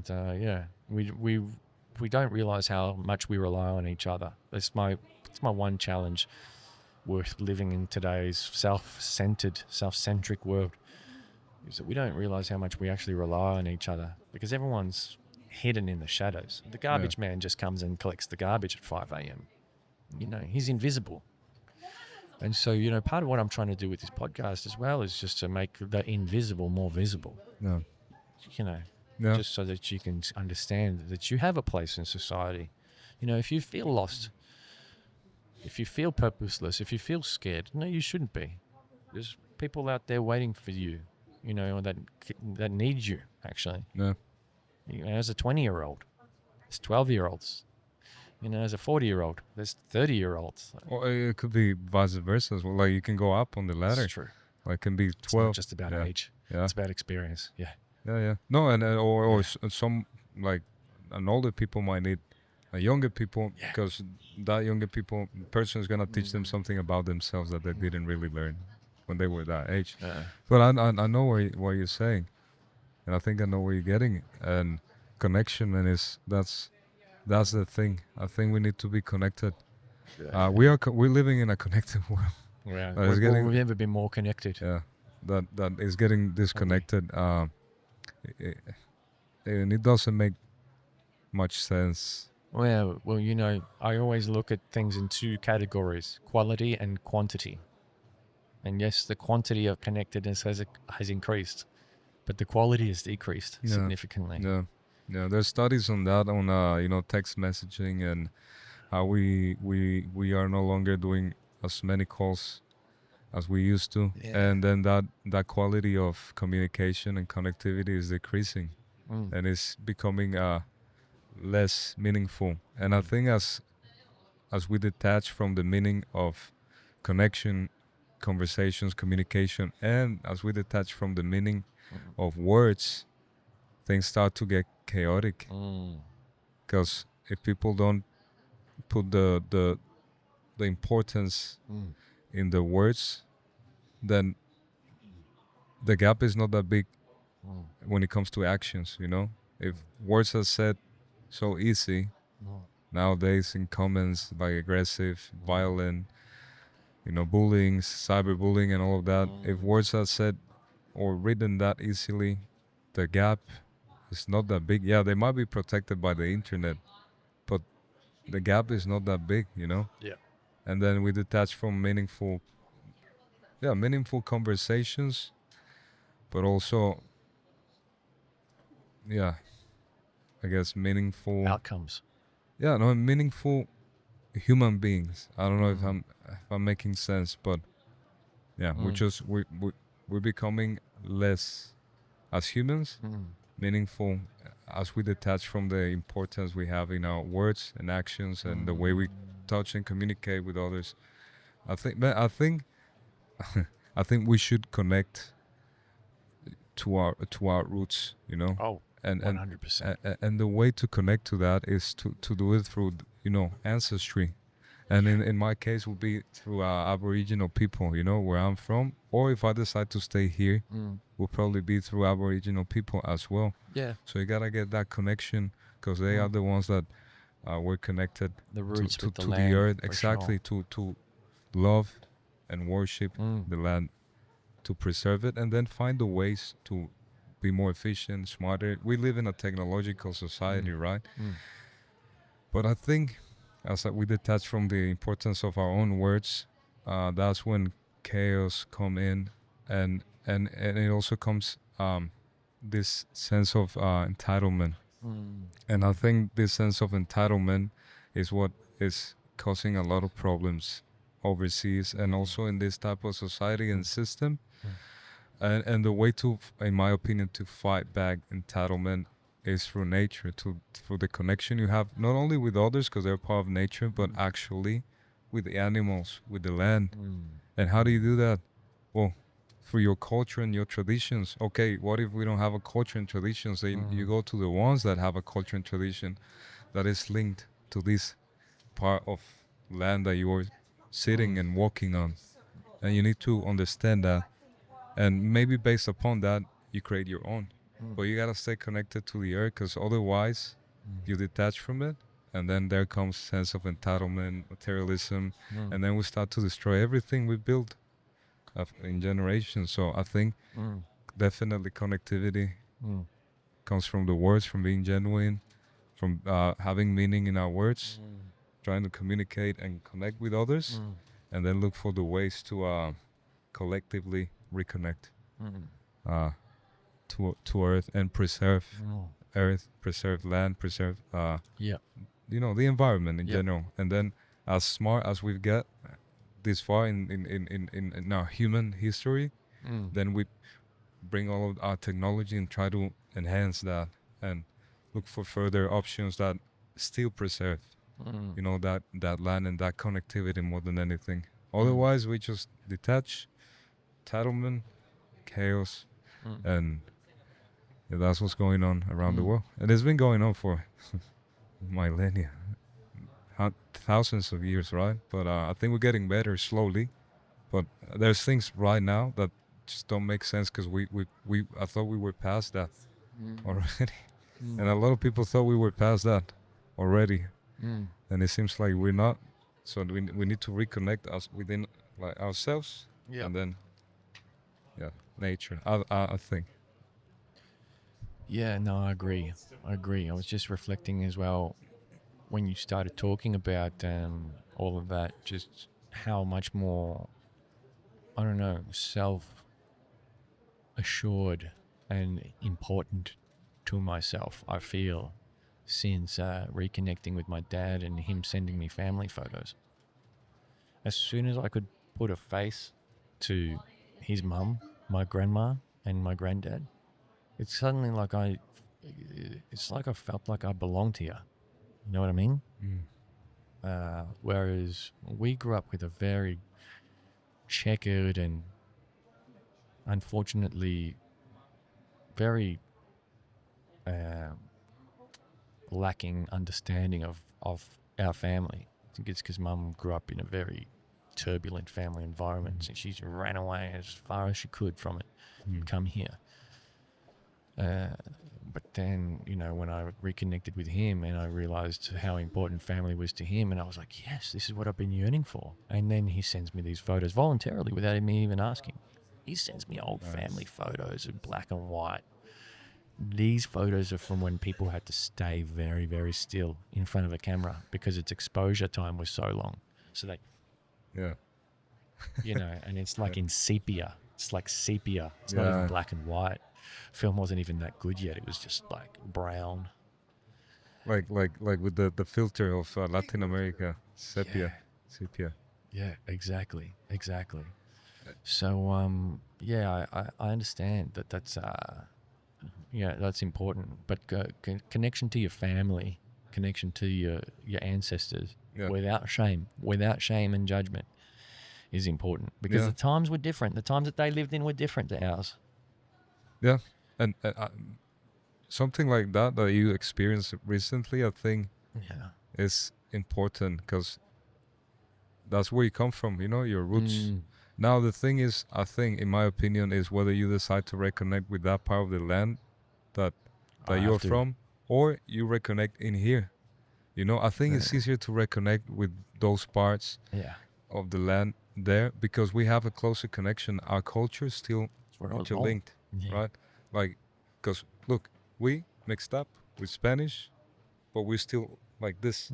don't realize how much we rely on each other. It's my one challenge with living in today's self-centric world, is that we don't realize how much we actually rely on each other, because everyone's hidden in the shadows. The garbage man just comes and collects the garbage at 5 a.m. He's invisible. And so, part of what I'm trying to do with this podcast as well is just to make the invisible more visible. Yeah. Just so that you can understand that you have a place in society. If you feel lost, if you feel purposeless, if you feel scared, no, you shouldn't be. There's people out there waiting for you, that need you, actually. Yeah. As a 20-year-old, there's 12-year-olds. As a 40-year-old, there's 30-year-olds. Or it could be vice versa as well. Like you can go up on the ladder. That's true. Like it can be 12. It's not just about age. Yeah. It's about experience. Yeah. Yeah. No, and or some like an older people might need younger people, because that younger person is gonna teach them something about themselves that they didn't really learn when they were that age. But I know what you're saying, and I think I know where you're getting. And connection, and that's the thing. I think we need to be connected. We're living in a connected world. Yeah. We've never been more connected. Yeah. That is getting disconnected. And it doesn't make much sense. Well, I always look at things in two categories: quality and quantity. And yes, the quantity of connectedness has increased, but the quality has decreased significantly. Yeah. There's studies on that, on text messaging, and how we are no longer doing as many calls as we used to, and then that quality of communication and connectivity is decreasing. and it's becoming less meaningful. And I think as we detach from the meaning of connection, conversations, communication, and as we detach from the meaning of words, things start to get chaotic. Because if people don't put the importance in the words, then the gap is not that big when it comes to actions, you know? If words are said so easy nowadays in comments, like aggressive, violent, you know, bullying, cyberbullying and all of that, if words are said or written that easily, the gap is not that big. Yeah, they might be protected by the internet, but the gap is not that big, you know? Yeah. And then we detach from meaningful conversations, but also, yeah, I guess meaningful Outcomes. meaningful human beings. I don't know if I'm making sense, but yeah, we're becoming less as humans, meaningful as we detach from the importance we have in our words and actions and the way we touch and communicate with others. I think I think we should connect to our roots, you know. Oh, and 100%. and the way to connect to that is to do it through, you know, ancestry. And in my case would be through Aboriginal people, you know, where I'm from. Or if I decide to stay here, will probably be through Aboriginal people as well. Yeah. So you gotta get that connection because they are the ones that were connected The roots to with the the land, earth, for exactly, sure. to love and worship the land, to preserve it, and then find the ways to be more efficient, smarter. We live in a technological society, right? But I think as we detach from the importance of our own words, that's when chaos come in, and it also comes this sense of entitlement. And I think this sense of entitlement is what is causing a lot of problems overseas and also in this type of society and system. And the way to, in my opinion, to fight back entitlement is through nature, through the connection you have not only with others because they're part of nature, but actually with the animals, with the land. And how do you do that? Well, through your culture and your traditions. Okay, what if we don't have a culture and traditions? Then you go to the ones that have a culture and tradition that is linked to this part of land that you are sitting and walking on. And you need to understand that. And maybe based upon that, you create your own. But you gotta stay connected to the earth, because otherwise, you detach from it, and then there comes sense of entitlement, materialism, and then we start to destroy everything we built in generations. So I think definitely connectivity comes from the words, from being genuine, from having meaning in our words, trying to communicate and connect with others, and then look for the ways to collectively reconnect to earth and preserve earth, preserve land, preserve you know, the environment in general. And then as smart as we've got this far in our human history, then we bring all of our technology and try to enhance that and look for further options that still preserve you know, that land and that connectivity more than anything. Otherwise we just detach, entitlement, chaos, and that's what's going on around the world. And it's been going on for millennia, thousands of years, right? But I think we're getting better slowly. But there's things right now that just don't make sense because I thought we were past that already. And a lot of people thought we were past that already. And it seems like we're not. So we need to reconnect us within like ourselves and then nature. I think. Yeah, no, I agree. I was just reflecting as well when you started talking about all of that, just how much more, I don't know, self-assured and important to myself I feel since reconnecting with my dad and him sending me family photos. As soon as I could put a face to his mum, my grandma, and my granddad, it's suddenly like I it's like I felt like I belonged here. You know what I mean? Whereas we grew up with a very checkered and unfortunately very lacking understanding of our family. I think it's because Mum grew up in a very turbulent family environment, and she ran away as far as she could from it, come here. But then, you know, when I reconnected with him and I realized how important family was to him, and I was like, yes, this is what I've been yearning for. And then he sends me these photos voluntarily without me even asking. He sends me old family photos in black and white. These photos are from when people had to stay very, very still in front of a camera because its exposure time was so long. So they, you know, and it's like in sepia. It's like sepia. It's not even black and white. Film wasn't even that good yet. It was just like brown. Like with the filter of Latin America, sepia. Yeah, exactly. So I understand that's that's important. But connection to your family, connection to your ancestors, without shame and judgment, is important because the times were different. The times that they lived in were different to ours. Yeah, and something like that you experienced recently, I think, is important because that's where you come from. You know, your roots. Now the thing is, I think, in my opinion, is whether you decide to reconnect with that part of the land that you're from, or you reconnect in here. You know, I think it's easier to reconnect with those parts of the land there because we have a closer connection. Our culture is still interlinked, right? Like, because look, we mixed up with Spanish, but we're still like this.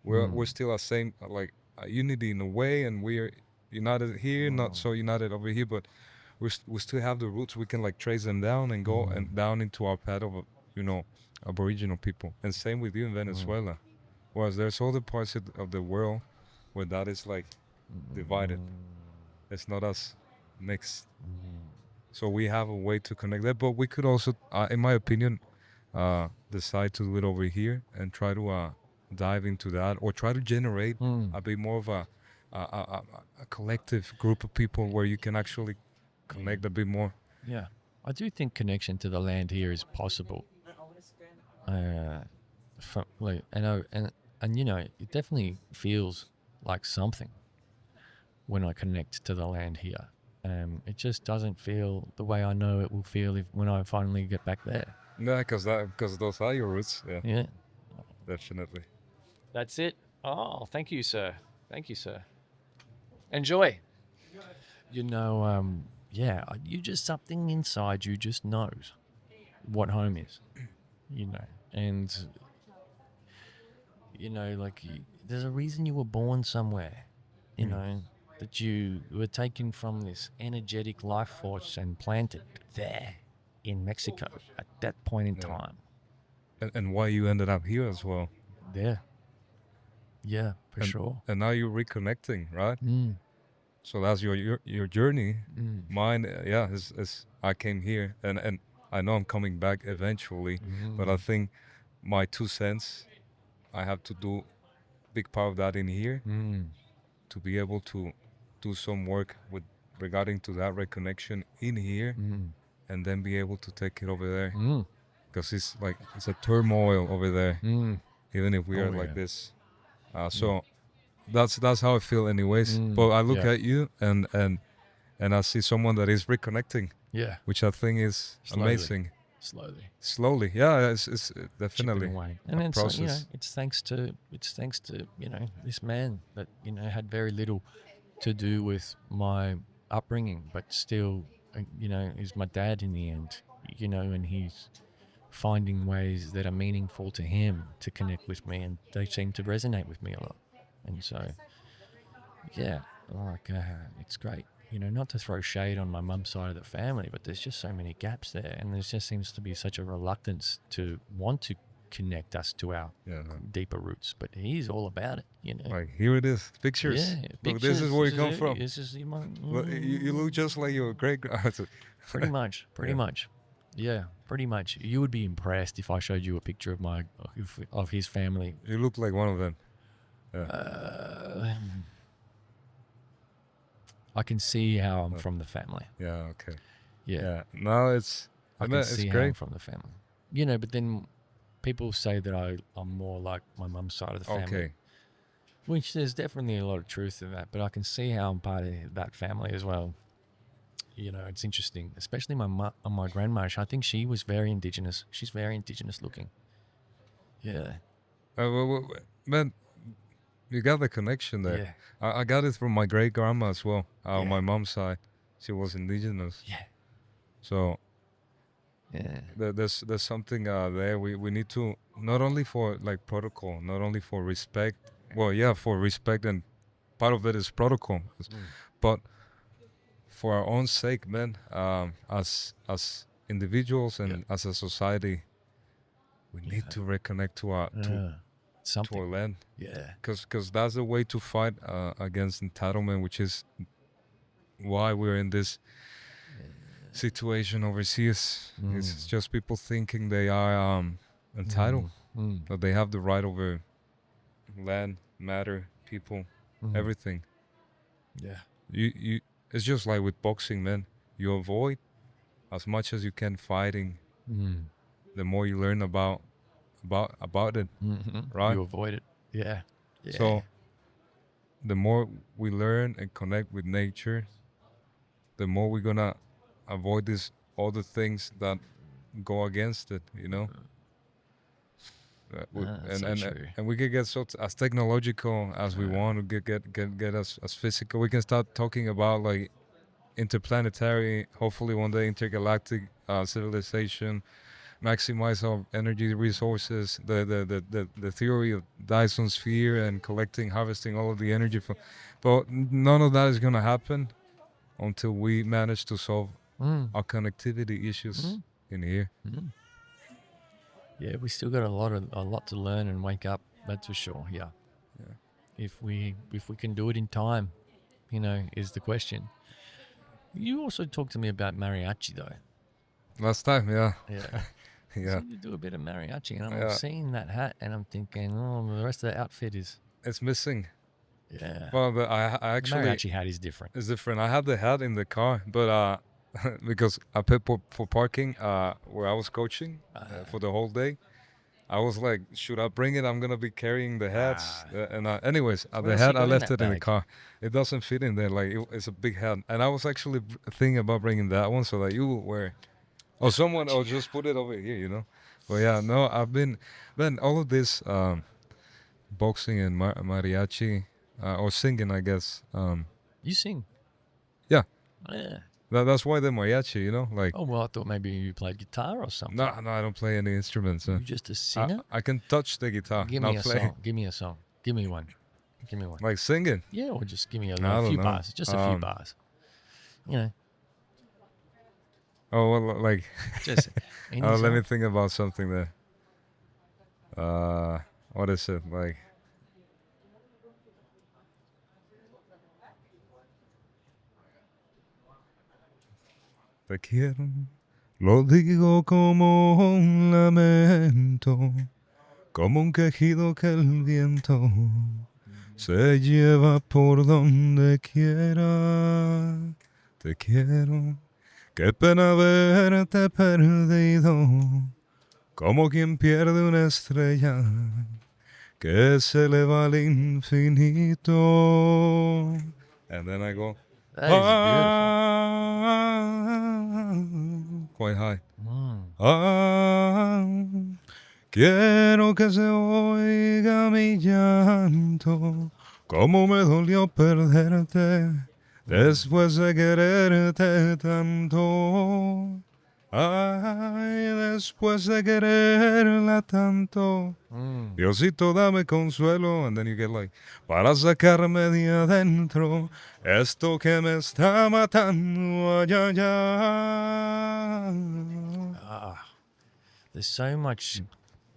We're still a same, like a unity in a way, and we're united here, not so united over here, but we still have the roots. We can like trace them down and go and down into our path of, you know, Aboriginal people. And same with you in Venezuela. Whereas there's other parts of the world where that is like divided. It's not as mixed. So we have a way to connect that, but we could also, in my opinion, decide to do it over here and try to dive into that, or try to generate a bit more of a collective group of people where you can actually connect a bit more. Yeah, I do think connection to the land here is possible. And you know, it definitely feels like something when I connect to the land here. It just doesn't feel the way I know it will feel when I finally get back there. Yeah, because those are your roots. Yeah, definitely. That's it. Oh, thank you, sir. Enjoy. You know, you just, something inside you just knows what home is. You know, and you know, like there's a reason you were born somewhere. You know, that you were taken from this energetic life force and planted there in Mexico at that point in time. And why you ended up here as well. Yeah, for sure. And now you're reconnecting, right? So that's your journey. Mine, is I came here, and I know I'm coming back eventually, but I think my 2 cents, I have to do big part of that in here to be able to do some work with regarding to that reconnection in here, and then be able to take it over there, because it's like it's a turmoil over there, even if we are like this. So that's how I feel, anyways. But I look at you and I see someone that is reconnecting, which I think is amazing. Slowly, yeah, it's definitely and a process. You know, it's thanks to you know, this man that, you know, had very little to do with my upbringing, but still, you know, is my dad in the end. You know, and he's finding ways that are meaningful to him to connect with me, and they seem to resonate with me a lot. And so, it's great. You know, not to throw shade on my mum's side of the family, but there's just so many gaps there, and there just seems to be such a reluctance to want to connect us to our deeper roots. But he's all about it, you know. Like, here it is, pictures. Yeah, look, this is where you come from. This is You look just like your great grandfather. Pretty much. Yeah, pretty much. You would be impressed if I showed you a picture of his family. You look like one of them. I can see how I'm from the family. Yeah. Okay. Yeah, Yeah. No, I can it's see how I'm great. from the family. But then people say that I'm more like my mum's side of the family. Okay. Which there's definitely a lot of truth in that, but I can see how I'm part of that family as well. It's interesting, especially my grandma. I think she was very indigenous. She's very indigenous looking. Yeah. Man, you got the connection there. Yeah. I got it from my great grandma as well. Yeah. My mom's side, she was indigenous. Yeah. So Yeah. there's something there. We need to, not only for like protocol, not only for respect. Well, yeah, for respect, and part of it is protocol, but for our own sake, man. As individuals and as a society, we need to reconnect to our something. land. Yeah. Because that's the way to fight against entitlement, which is why we're in this situation overseas. It's just people thinking they are entitled, that they have the right over land, matter, people, everything. Yeah. You it's just like with boxing, man. You avoid as much as you can fighting. The more you learn about it, right? You avoid it. Yeah. So the more we learn and connect with nature, the more we're gonna avoid all the things that go against it, and we can get as technological as we want to get as physical. We can start talking about like interplanetary, hopefully one day intergalactic civilization, maximize our energy resources, the theory of Dyson sphere and harvesting all of the energy but none of that is gonna happen until we manage to solve our connectivity issues in here. Yeah, we still got a lot to learn and wake up. That's for sure. Yeah. If we can do it in time, is the question. You also talked to me about mariachi though. Last time, yeah. Yeah. Yeah. So you do a bit of mariachi, and I'm seeing that hat, and I'm thinking, the rest of the outfit it's missing. Yeah. Well, I actually, the mariachi hat is different. It's different. I had the hat in the car, but because I paid for parking where I was coaching for the whole day. I was like, should I bring it? I'm gonna be carrying the hats. Anyways, the hat I left it in the car. It doesn't fit in there. Like it's a big hat, and I was actually thinking about bringing that one so that you will wear it. Or someone, or just put it over here, But yeah, no, I've been, all of this boxing and mariachi or singing, I guess. You sing? Yeah. Yeah. That's why the mariachi, like. Oh well, I thought maybe you played guitar or something. No, I don't play any instruments. You're just a singer. I can touch the guitar. Give me a song. Give me a song. Give me one. Like singing? Yeah, or just give me a few know. bars. Just a few bars. Oh well, like. Just. Let me think about something there. What is it like? Te quiero, lo digo como un lamento, como un quejido que el viento se lleva por donde quiera. Te quiero, qué pena verte perdido, como quien pierde una estrella que se eleva al infinito. And then I go. That is beautiful. Quite high. Quiero que se oiga mi llanto, como me dolió perderte después de quererte tanto. Ay, después de quererla tanto. Diosito, dame consuelo. And then you get like, para sacarme de adentro esto que me está matando. Ay, ay, ay. There's so much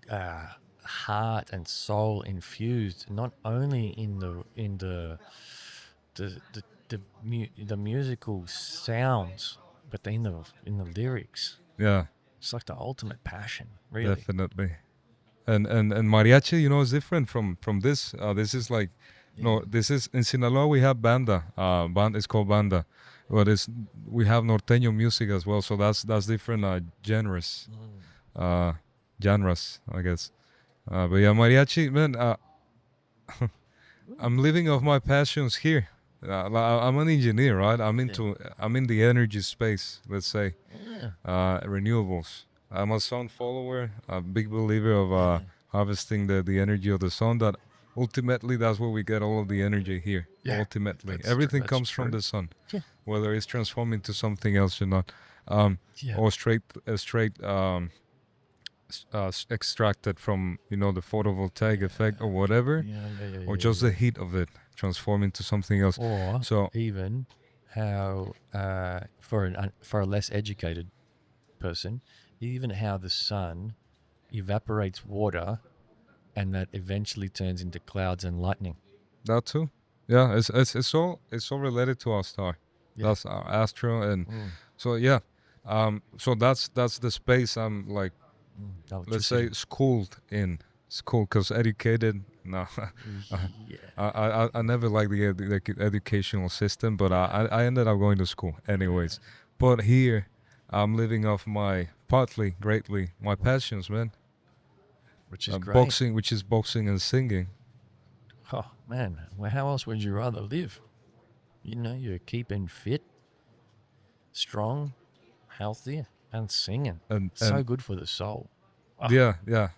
heart and soul infused, not only in the musical sounds, but in the lyrics. Yeah. It's like the ultimate passion, really. Definitely. And mariachi, you know, is different from this. This is like, no, this is in Sinaloa we have banda. It's called banda, but we have norteño music as well. So that's different genres, genres, I guess. But yeah, mariachi, man. I'm living off my passions here. I'm an engineer, right? I'm in the energy space, let's say, renewables. I'm a sun follower, a big believer of harvesting the energy of the sun. That ultimately, that's where we get all of the energy here. Yeah, Ultimately, that's everything that's comes true. from the sun, Yeah. whether it's transforming to something else or not, Yeah. or straight extracted from, you know, the photovoltaic effect or whatever, or just the heat of it transforming to something else. Or So even how for a less educated person, even how the sun evaporates water, and that eventually turns into clouds and lightning. that too, yeah, it's all related to our star. Yeah. That's our astro, and so yeah, so that's the space I'm like, let's say schooled in school, because educated, no. I never liked the educational system, but I ended up going to school anyways. But here I'm living off partly greatly my passions, man. Which is great. Boxing, which is boxing and singing. Oh man, well, how else would you rather live? You know, you're keeping fit, strong, healthy, and singing. And So good for the soul. yeah.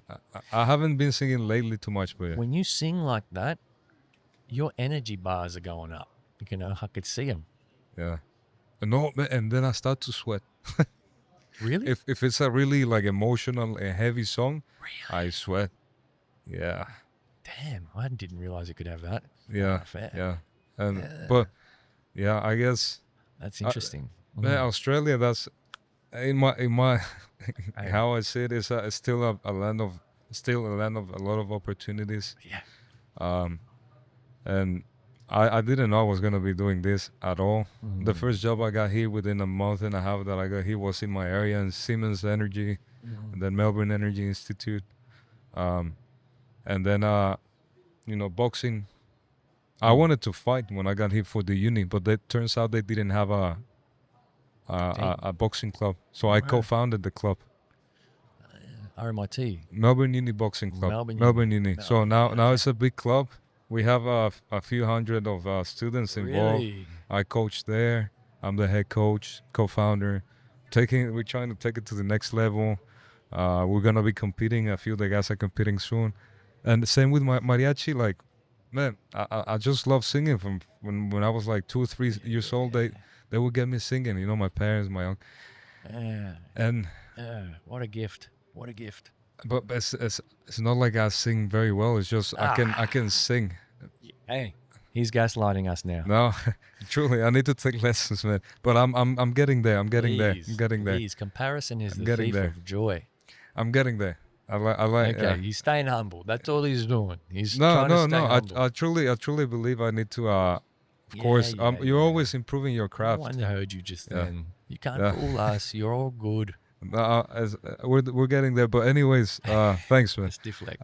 I haven't been singing lately too much, but yeah. When you sing like that, your energy bars are going up. You know, I could see them. Yeah. No, and then I start to sweat. Really? If it's a really like emotional and heavy song, I sweat. Yeah. Damn, I didn't realize it could have that. Yeah. Fair. Yeah. And but yeah, I guess That's interesting. man, Australia, that's in my how I see it, is it's still a land of a lot of opportunities. Yeah. And I didn't know I was gonna be doing this at all. The first job I got here within a month and a half that I got here was in my area in Siemens Energy, and then Melbourne Energy Institute, and then you know, boxing. I wanted to fight when I got here for the uni, but it turns out they didn't have a boxing club, so I co-founded the club. RMIT. Melbourne Uni Boxing Club. Melbourne Uni. So now it's a big club. We have a few hundred of students involved. Really? I coach there. I'm the head coach, co-founder. We're trying to take it to the next level. We're gonna be competing. A few of the guys are competing soon, and the same with my mariachi. Like, man, I just love singing from when I was like 2 or 3 years old. They would get me singing. You know, my parents, my uncle. And what a gift! What a gift! but it's not like I sing very well. It's just I can sing. Hey, he's gaslighting us now. No, truly, I need to take lessons, man. But I'm getting there. I'm getting there. Please, comparison is the thief of joy. I'm getting there. I like. Okay, he's staying humble. That's all he's doing. He's trying to stay humble. I truly believe I need to. Of course, you're always improving your craft. No one heard you just then. You can't fool us. You're all good. We're getting there. But anyways, thanks, man. It's deflect.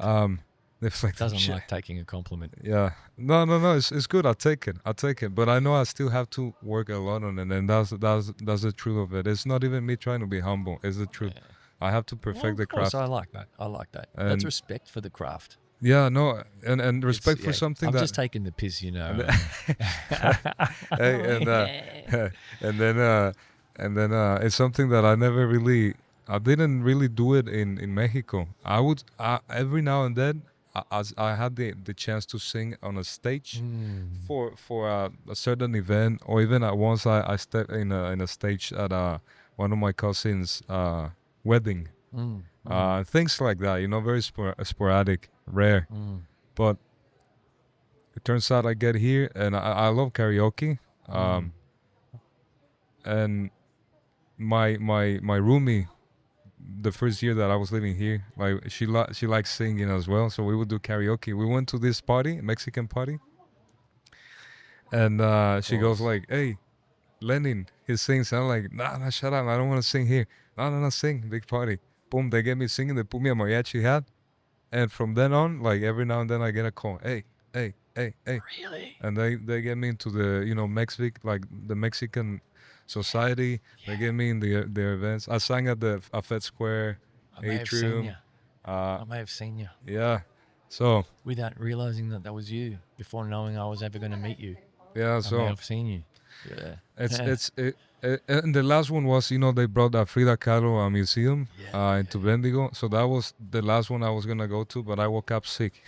Deflect. Doesn't like taking a compliment. Yeah. No. It's good. I'll take it. But I know I still have to work a lot on it, and that's the truth of it. It's not even me trying to be humble. It's the truth. Yeah. I have to perfect the craft. I like that. That's respect for the craft. Yeah, no, and respect for something I'm that. just taking the piss, you know. Hey, and then it's something that I didn't really do it in Mexico. I would every now and then I had the chance to sing on a stage for a certain event, or even at once I stepped in a stage at one of my cousins' wedding. Things like that, you know, very sporadic, rare. But it turns out I get here and I love karaoke. And my roomie, the first year that I was living here, like she likes singing as well, so we would do karaoke. We went to this party, Mexican party, and she goes like, "Hey, Lenin, he sings. I'm like, nah, shut up. I don't want to sing here. No, sing. Big party. Boom, they get me singing. They put me a mariachi hat. And from then on, like every now and then I get a call. Hey. Really? And they get me into the, like the Mexican society. They get me in the events. I sang at the Fed Square I may have seen atrium. you. Uh, I may have seen you yeah. So without realizing that was you. Before knowing I was ever going to meet you, yeah. I may So have seen you. Yeah. and the last one was, they brought the Frida Kahlo museum Yeah, into Bendigo. So that was the last one I was gonna go to, but I woke up sick.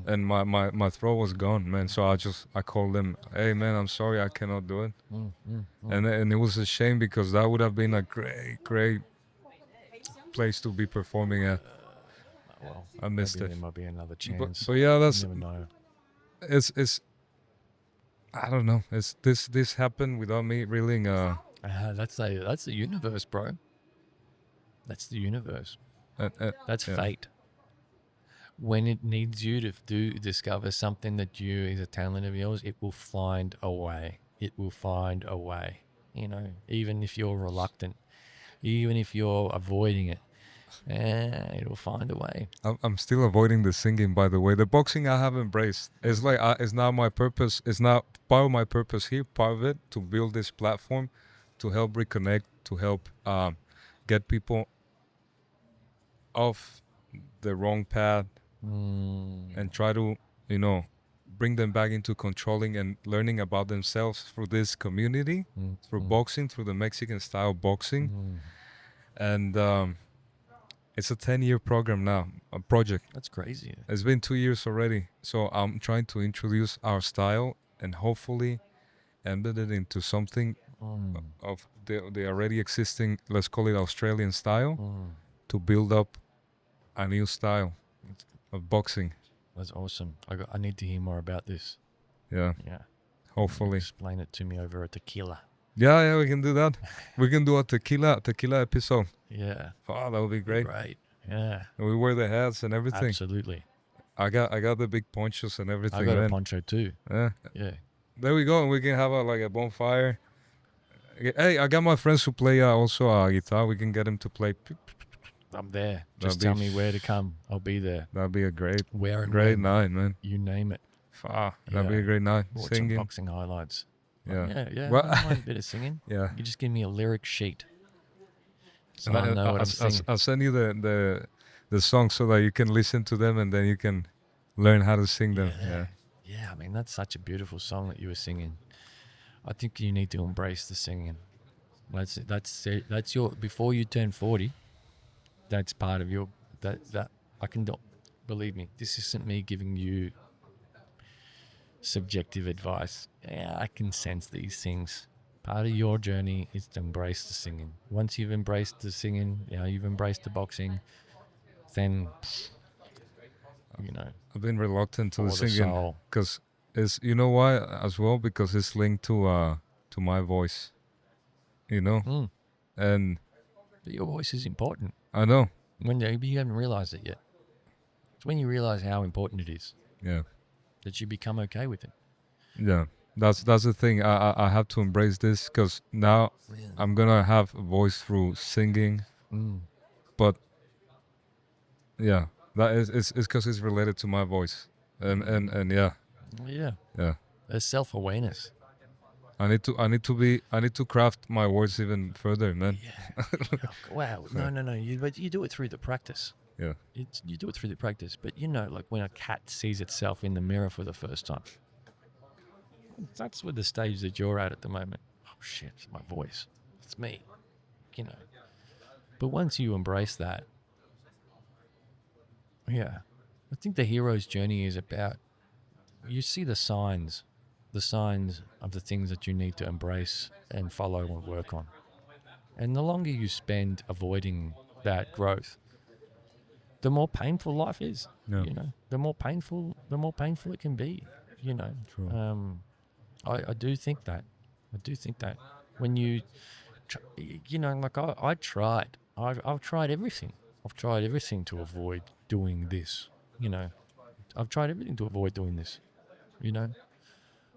And my throat was gone, man. So I called them, hey man, I'm sorry, I cannot do it. And it was a shame because that would have been a great place to be performing at. Well, I missed maybe it. there might be another chance. But yeah, You never know. it's I don't know. It's this happened without me really. That's the universe, bro. That's the universe. That's yeah. fate. When it needs you to discover something that is a talent of yours, it will find a way. It will find a way. Even if you're reluctant, even if you're avoiding it, it'll find a way. I'm still avoiding the singing, by the way. The boxing I have embraced. It's like it's not my purpose. It's not part of my purpose here. Part of it to build this platform, to help reconnect, to help get people off the wrong path, and try to bring them back into controlling and learning about themselves through this community, through boxing, through the Mexican style boxing, and it's a 10-year program now, a project. That's crazy. It's been 2 years already. So I'm trying to introduce our style and hopefully embed it into something of the already existing, let's call it Australian style, to build up a new style of boxing. That's awesome. I need to hear more about this. Yeah, Yeah. hopefully. Explain it to me over a tequila. Yeah, we can do that. We can do a tequila episode. Yeah. Oh, that would be great. Great. Yeah. And we wear the hats and everything. Absolutely. I got the big ponchos and everything. I got man. a poncho too. Yeah. Yeah. There we go. And we can have a bonfire. Hey, I got my friends who play also guitar. We can get them to play. I'm there. Just tell me where to come. I'll be there. That'd be a great When. night, man. You name it. That'd be a great night. Watch Singing. some boxing highlights. Yeah. Yeah. Well, I don't mind a bit of singing. Yeah. You just give me a lyric sheet. So And I know what I'm singing. I'll send you the songs so that you can listen to them and then you can learn how to sing them. Yeah. Yeah, I mean, that's such a beautiful song that you were singing. I think you need to embrace the singing. That's your, before you turn 40, that's part of your, that I can do, believe me, this isn't me giving you subjective advice. Yeah, I can sense these things. Part of your journey is to embrace the singing. Once you've embraced the singing, you've embraced the boxing, then, I've been reluctant to the for the singing soul. because it's, you know why as well, because it's linked to my voice, and But your voice is important. I know. When you haven't realized it yet. It's when you realize how important it is Yeah. that you become okay with it. Yeah. That's the thing. I have to embrace this because now I'm gonna have a voice through singing, but yeah, that is because it's related to my voice, and yeah. Yeah. There's self-awareness. I need to craft my words even further, man. Yeah. Wow. No. But you do it through the practice. Yeah. You do it through the practice. But like when a cat sees itself in the mirror for the first time. That's with the stage that you're at the moment. Oh shit, it's my voice. It's me. But once you embrace that, I think the hero's journey is about, you see the signs of the things that you need to embrace and follow and work on. And the longer you spend avoiding that growth, the more painful life is. Yeah. The more painful it can be. True. I do think that. When you, I tried. I've tried everything. I've tried everything to avoid doing this. I've tried everything to avoid doing this.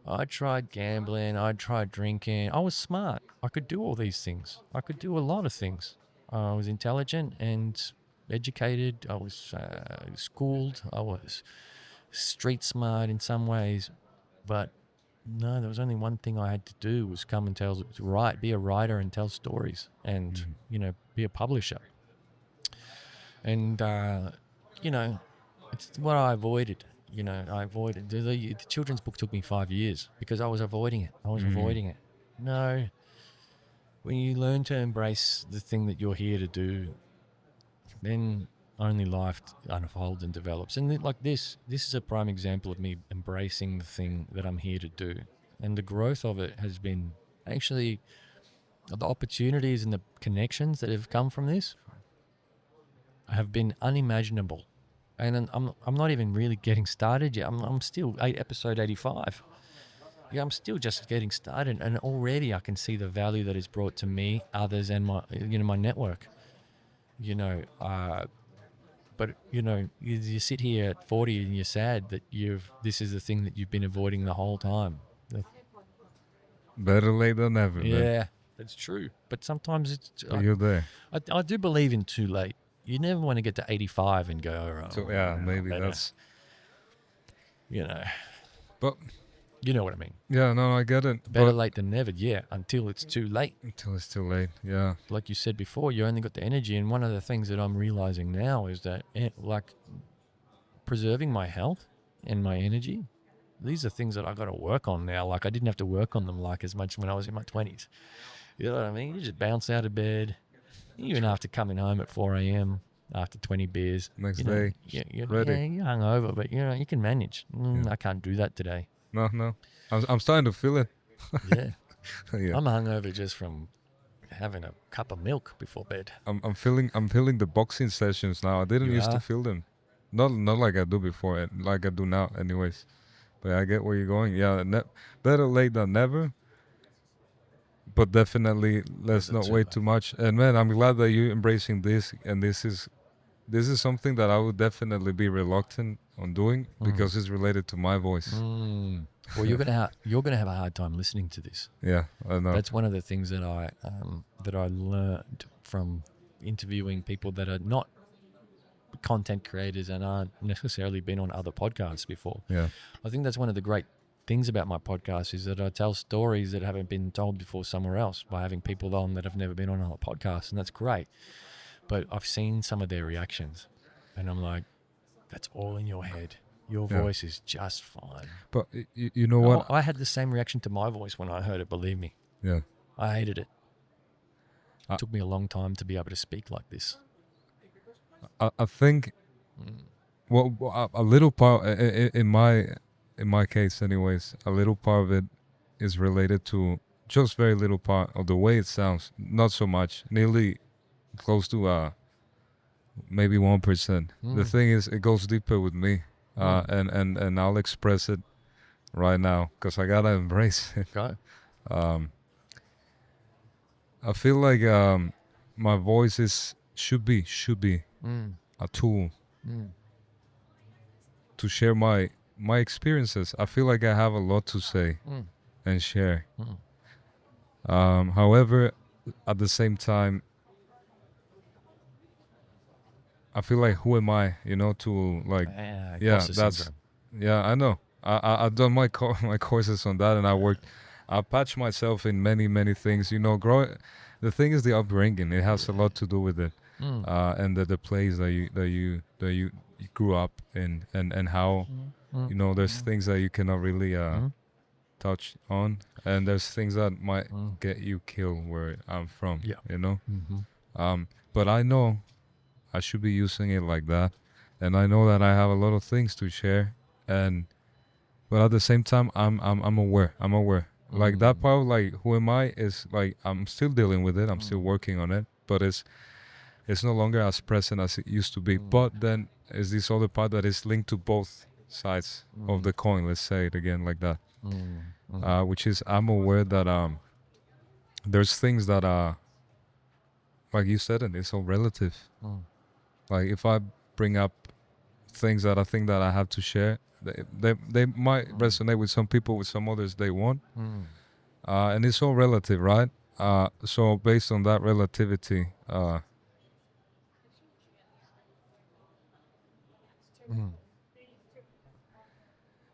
I tried gambling. I tried drinking. I was smart. I could do all these things. I could do a lot of things. I was intelligent and educated. I was schooled. I was street smart in some ways. But no, there was only one thing I had to do was come and be a writer and tell stories and, be a publisher. And, it's what I avoided. The children's book took me 5 years because I was avoiding it. No, when you learn to embrace the thing that you're here to do, then only life unfolds and develops. And like this is a prime example of me embracing the thing that I'm here to do. And the growth of it has been actually the opportunities and the connections that have come from this have been unimaginable. And I'm not even really getting started yet. I'm still episode 85. Yeah, I'm still just getting started, and already I can see the value that is brought to me, others, and my network. But you sit here at 40 and you're sad that this is the thing that you've been avoiding the whole time. Better late than never. Yeah, man. that's true. But sometimes But you're there. I do believe in too late. You never want to get to 85 and go, oh, So yeah, maybe better. that's. But You know what I mean. yeah, no, I get it. Better But late than never, yeah, until it's too late. until it's too late. Yeah. Like you said before, you only got the energy. And one of the things that I'm realizing now is that, preserving my health and my energy, these are things that I got to work on now. Like, I didn't have to work on them as much when I was in my 20s. You know what I mean? You just bounce out of bed, even after coming home at 4 a.m. after 20 beers. Next day, ready. Yeah, you're hungover, but you can manage. I can't do that today. No. I'm starting to feel it. Yeah. Yeah. I'm hungover just from having a cup of milk before bed. I'm feeling the boxing sessions now. I didn't You used to are? feel them. Not like I do before, like I do now anyways. But I get where you're going. Yeah, better late than never. But definitely let's Never not too wait late. too much. And man, I'm glad that you're embracing this, and this is something that I would definitely be reluctant on doing because it's related to my voice. Well, you're gonna have a hard time listening to this. Yeah, I know. That's one of the things that I learned from interviewing people that are not content creators and aren't necessarily been on other podcasts before. Yeah. I think that's one of the great things about my podcast is that I tell stories that haven't been told before somewhere else by having people on that have never been on other podcasts, and that's great. But I've seen some of their reactions, and I'm like, that's all in your head. Your Yeah. voice is just fine. But you know what? I had the same reaction to my voice when I heard it, believe me. Yeah. I hated it. It took me a long time to be able to speak like this. I think, well, a little part in my case, anyways, a little part of it is related to just very little part of the way it sounds. Not so much, nearly close to maybe 1%. The thing is, it goes deeper with me, and I'll express it right now because I gotta embrace it. Go. I feel like my voice should be a tool to share my experiences. I feel like I have a lot to say and share. However, at the same time, I feel like who am I, to like, Imposter that's, syndrome. yeah, I know. I've done my courses on that, and I patched myself in many things. The thing is the upbringing. It has a lot to do with it, and the place that you grew up in, and how there's things that you cannot really touch on, and there's things that might get you killed where I'm from. Yeah. But I know I should be using it like that, and I know that I have a lot of things to share, but at the same time I'm aware. Like that part of like who am I is like I'm still dealing with it. I'm still working on it, but it's no longer as present as it used to be. But then is this other part that is linked to both sides of the coin. Let's say it again like that, which is I'm aware that there's things that are, like you said, and it's all relative. Like if I bring up things that I think that I have to share. They might resonate with some people, with some others they won't. And it's all relative, right? So based on that relativity,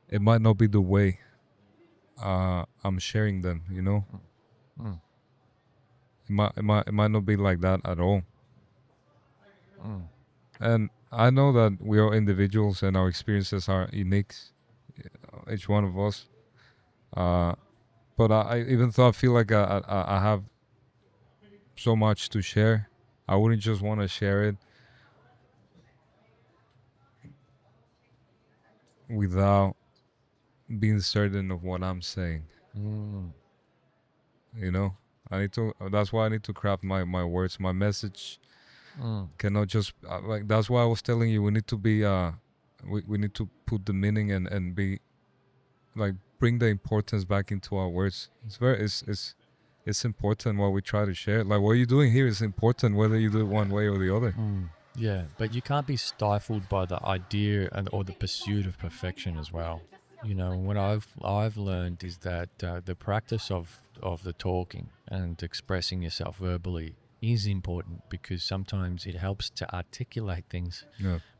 it might not be the way I'm sharing them, you know. It might not be like that at all. And I know that we are individuals and our experiences are unique, each one of us. But I even though I feel like I have so much to share, I wouldn't just want to share it without being certain of what I'm saying. You know, I need to. That's why I need to craft my words, my message. Cannot just like. That's why I was telling you we need to be. We need to put the meaning and be like bring the importance back into our words. It's important what we try to share. Like what you're doing here is important whether you do it one way or the other. Yeah, but you can't be stifled by the idea or the pursuit of perfection as well. You know, what I've learned is that the practice of the talking and expressing yourself verbally is important because sometimes it helps to articulate things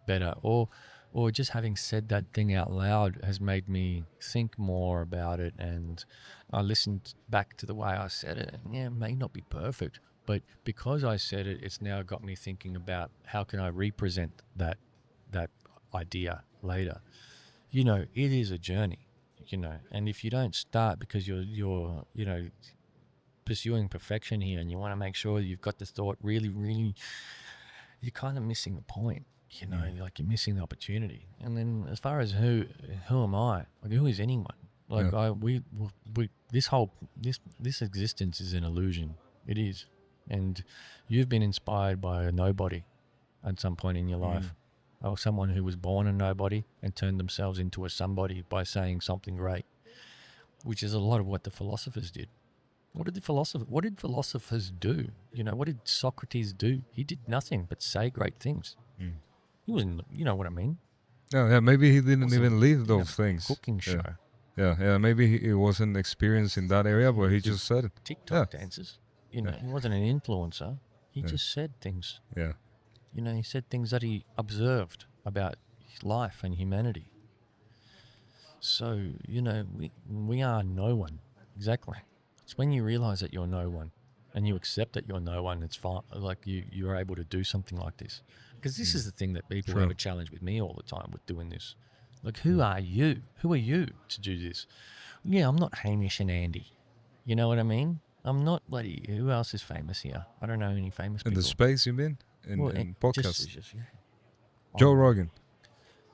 better. Or just having said that thing out loud has made me think more about it, and I listened back to the way I said it. And yeah, it may not be perfect, but because I said it, it's now got me thinking about how can I represent that idea later. You know, it is a journey, you know, and if you don't start because you're you know, pursuing perfection here and you want to make sure you've got the thought really, really, you're kind of missing the point, you know, like you're missing the opportunity. And then as far as who am I? Like who is anyone? Like this existence is an illusion. It is. And you've been inspired by a nobody at some point in your life. Or someone who was born a nobody and turned themselves into a somebody by saying something great, which is a lot of what the philosophers did. What did philosophers do? You know, what did Socrates do? He did nothing but say great things. He wasn't, you know what I mean? Yeah, maybe he didn't even leave those things. Cooking show. Yeah, maybe he wasn't experienced in that area, but he just said it. TikTok dances. You know, he wasn't an influencer. He just said things. Yeah. You know, he said things that he observed about life and humanity. So, you know, we are no one. Exactly. It's when you realize that you're no one and you accept that you're no one, it's fine. Like you're able to do something like this. Because this is the thing that people have a challenge with me all the time with doing this. Like, who are you? Who are you to do this? Yeah, I'm not Hamish and Andy. You know what I mean? I'm not bloody... Who else is famous here? I don't know any famous people. In the space, you mean? In podcasts? Just Joe Rogan.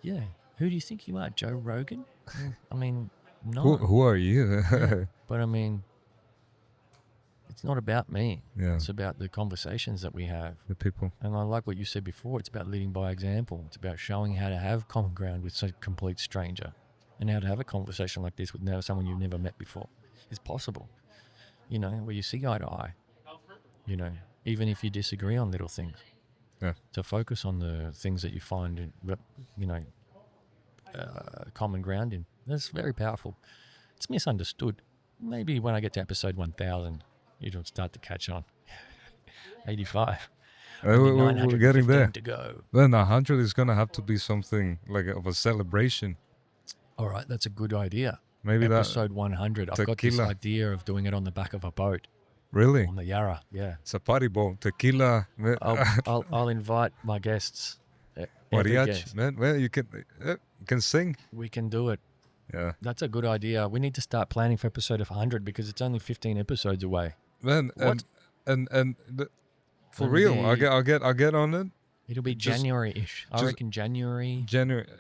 Yeah. Who do you think you are, Joe Rogan? I mean, no. Who are you? But I mean, it's not about me. Yeah. It's about the conversations that we have. The people. And I like what you said before. It's about leading by example. It's about showing how to have common ground with a complete stranger and how to have a conversation like this with someone you've never met before. It's possible. You know, where you see eye to eye. You know, even if you disagree on little things. Yeah. To focus on the things that you find, you know, common ground in. That's very powerful. It's misunderstood. Maybe when I get to episode 1000, it'll start to catch on. 85. We're getting there. To go. Then 100 is going to have to be something like of a celebration. All right, that's a good idea. Maybe episode 100. I've got this tequila. idea of doing it on the back of a boat. Really? On the Yarra, yeah. It's a party boat. Tequila. I'll invite my guests. Mariachi, man. Well, you can sing. We can do it. Yeah. That's a good idea. We need to start planning for episode of 100 because it's only 15 episodes away. Man, what? For real, I'll get on it. It'll be January-ish. I reckon January,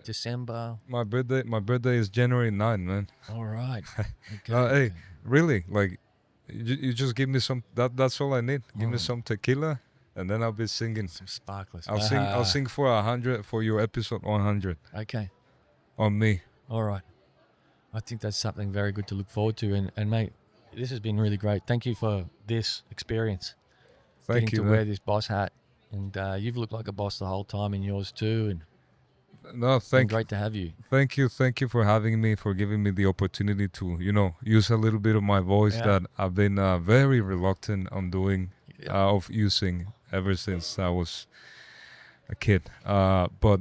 December. My birthday is January 9, man. All right. Okay. Hey, really? Like, you just give me some. That's all I need. Give me some tequila, and then I'll be singing. Some sparklers. I'll sing for 100 for your episode 100. Okay. On me. All right. I think that's something very good to look forward to. And mate, this has been really great. Thank you for this experience. Thank you. Getting to wear this boss hat. And you've looked like a boss the whole time, and yours too. And No, Been thank great to have you. Thank you for having me, for giving me the opportunity to, use a little bit of my voice Yeah. that I've been very reluctant on doing, Yeah. of using ever since I was a kid. But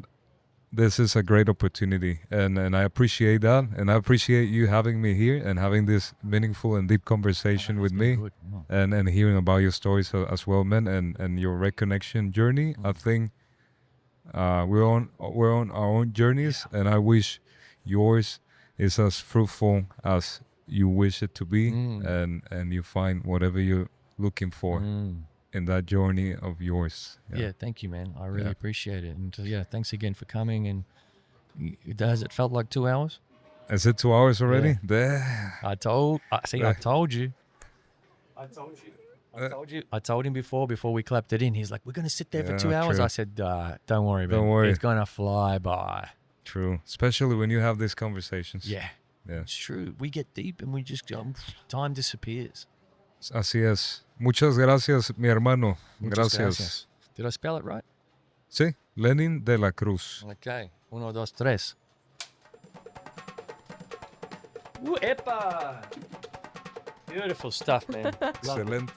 this is a great opportunity, and I appreciate that, and I appreciate you having me here and having this meaningful and deep conversation with It's been me, good. Oh. and hearing about your stories as well, man, and your reconnection journey. I think we're on our own journeys, and I wish yours is as fruitful as you wish it to be, and you find whatever you're looking for in that journey of yours. Yeah, thank you, man. I really Yeah. appreciate it. And thanks again for coming. And has it felt like 2 hours? Is it 2 hours already? Yeah. There. I told you. I told you. I told him before we clapped it in. He's like, we're going to sit there for Yeah, 2 hours. true. I said, don't worry, man. Don't worry. It's going to fly by. True. Especially when you have these conversations. Yeah. Yeah. It's true. We get deep and we just time disappears. Así es. Muchas gracias, mi hermano. Muchas Gracias. Did I spell it right? Sí, Lenin De La Cruz. Okay. 1, 2, 3. Ooh, epa! Beautiful stuff, man. Excelente.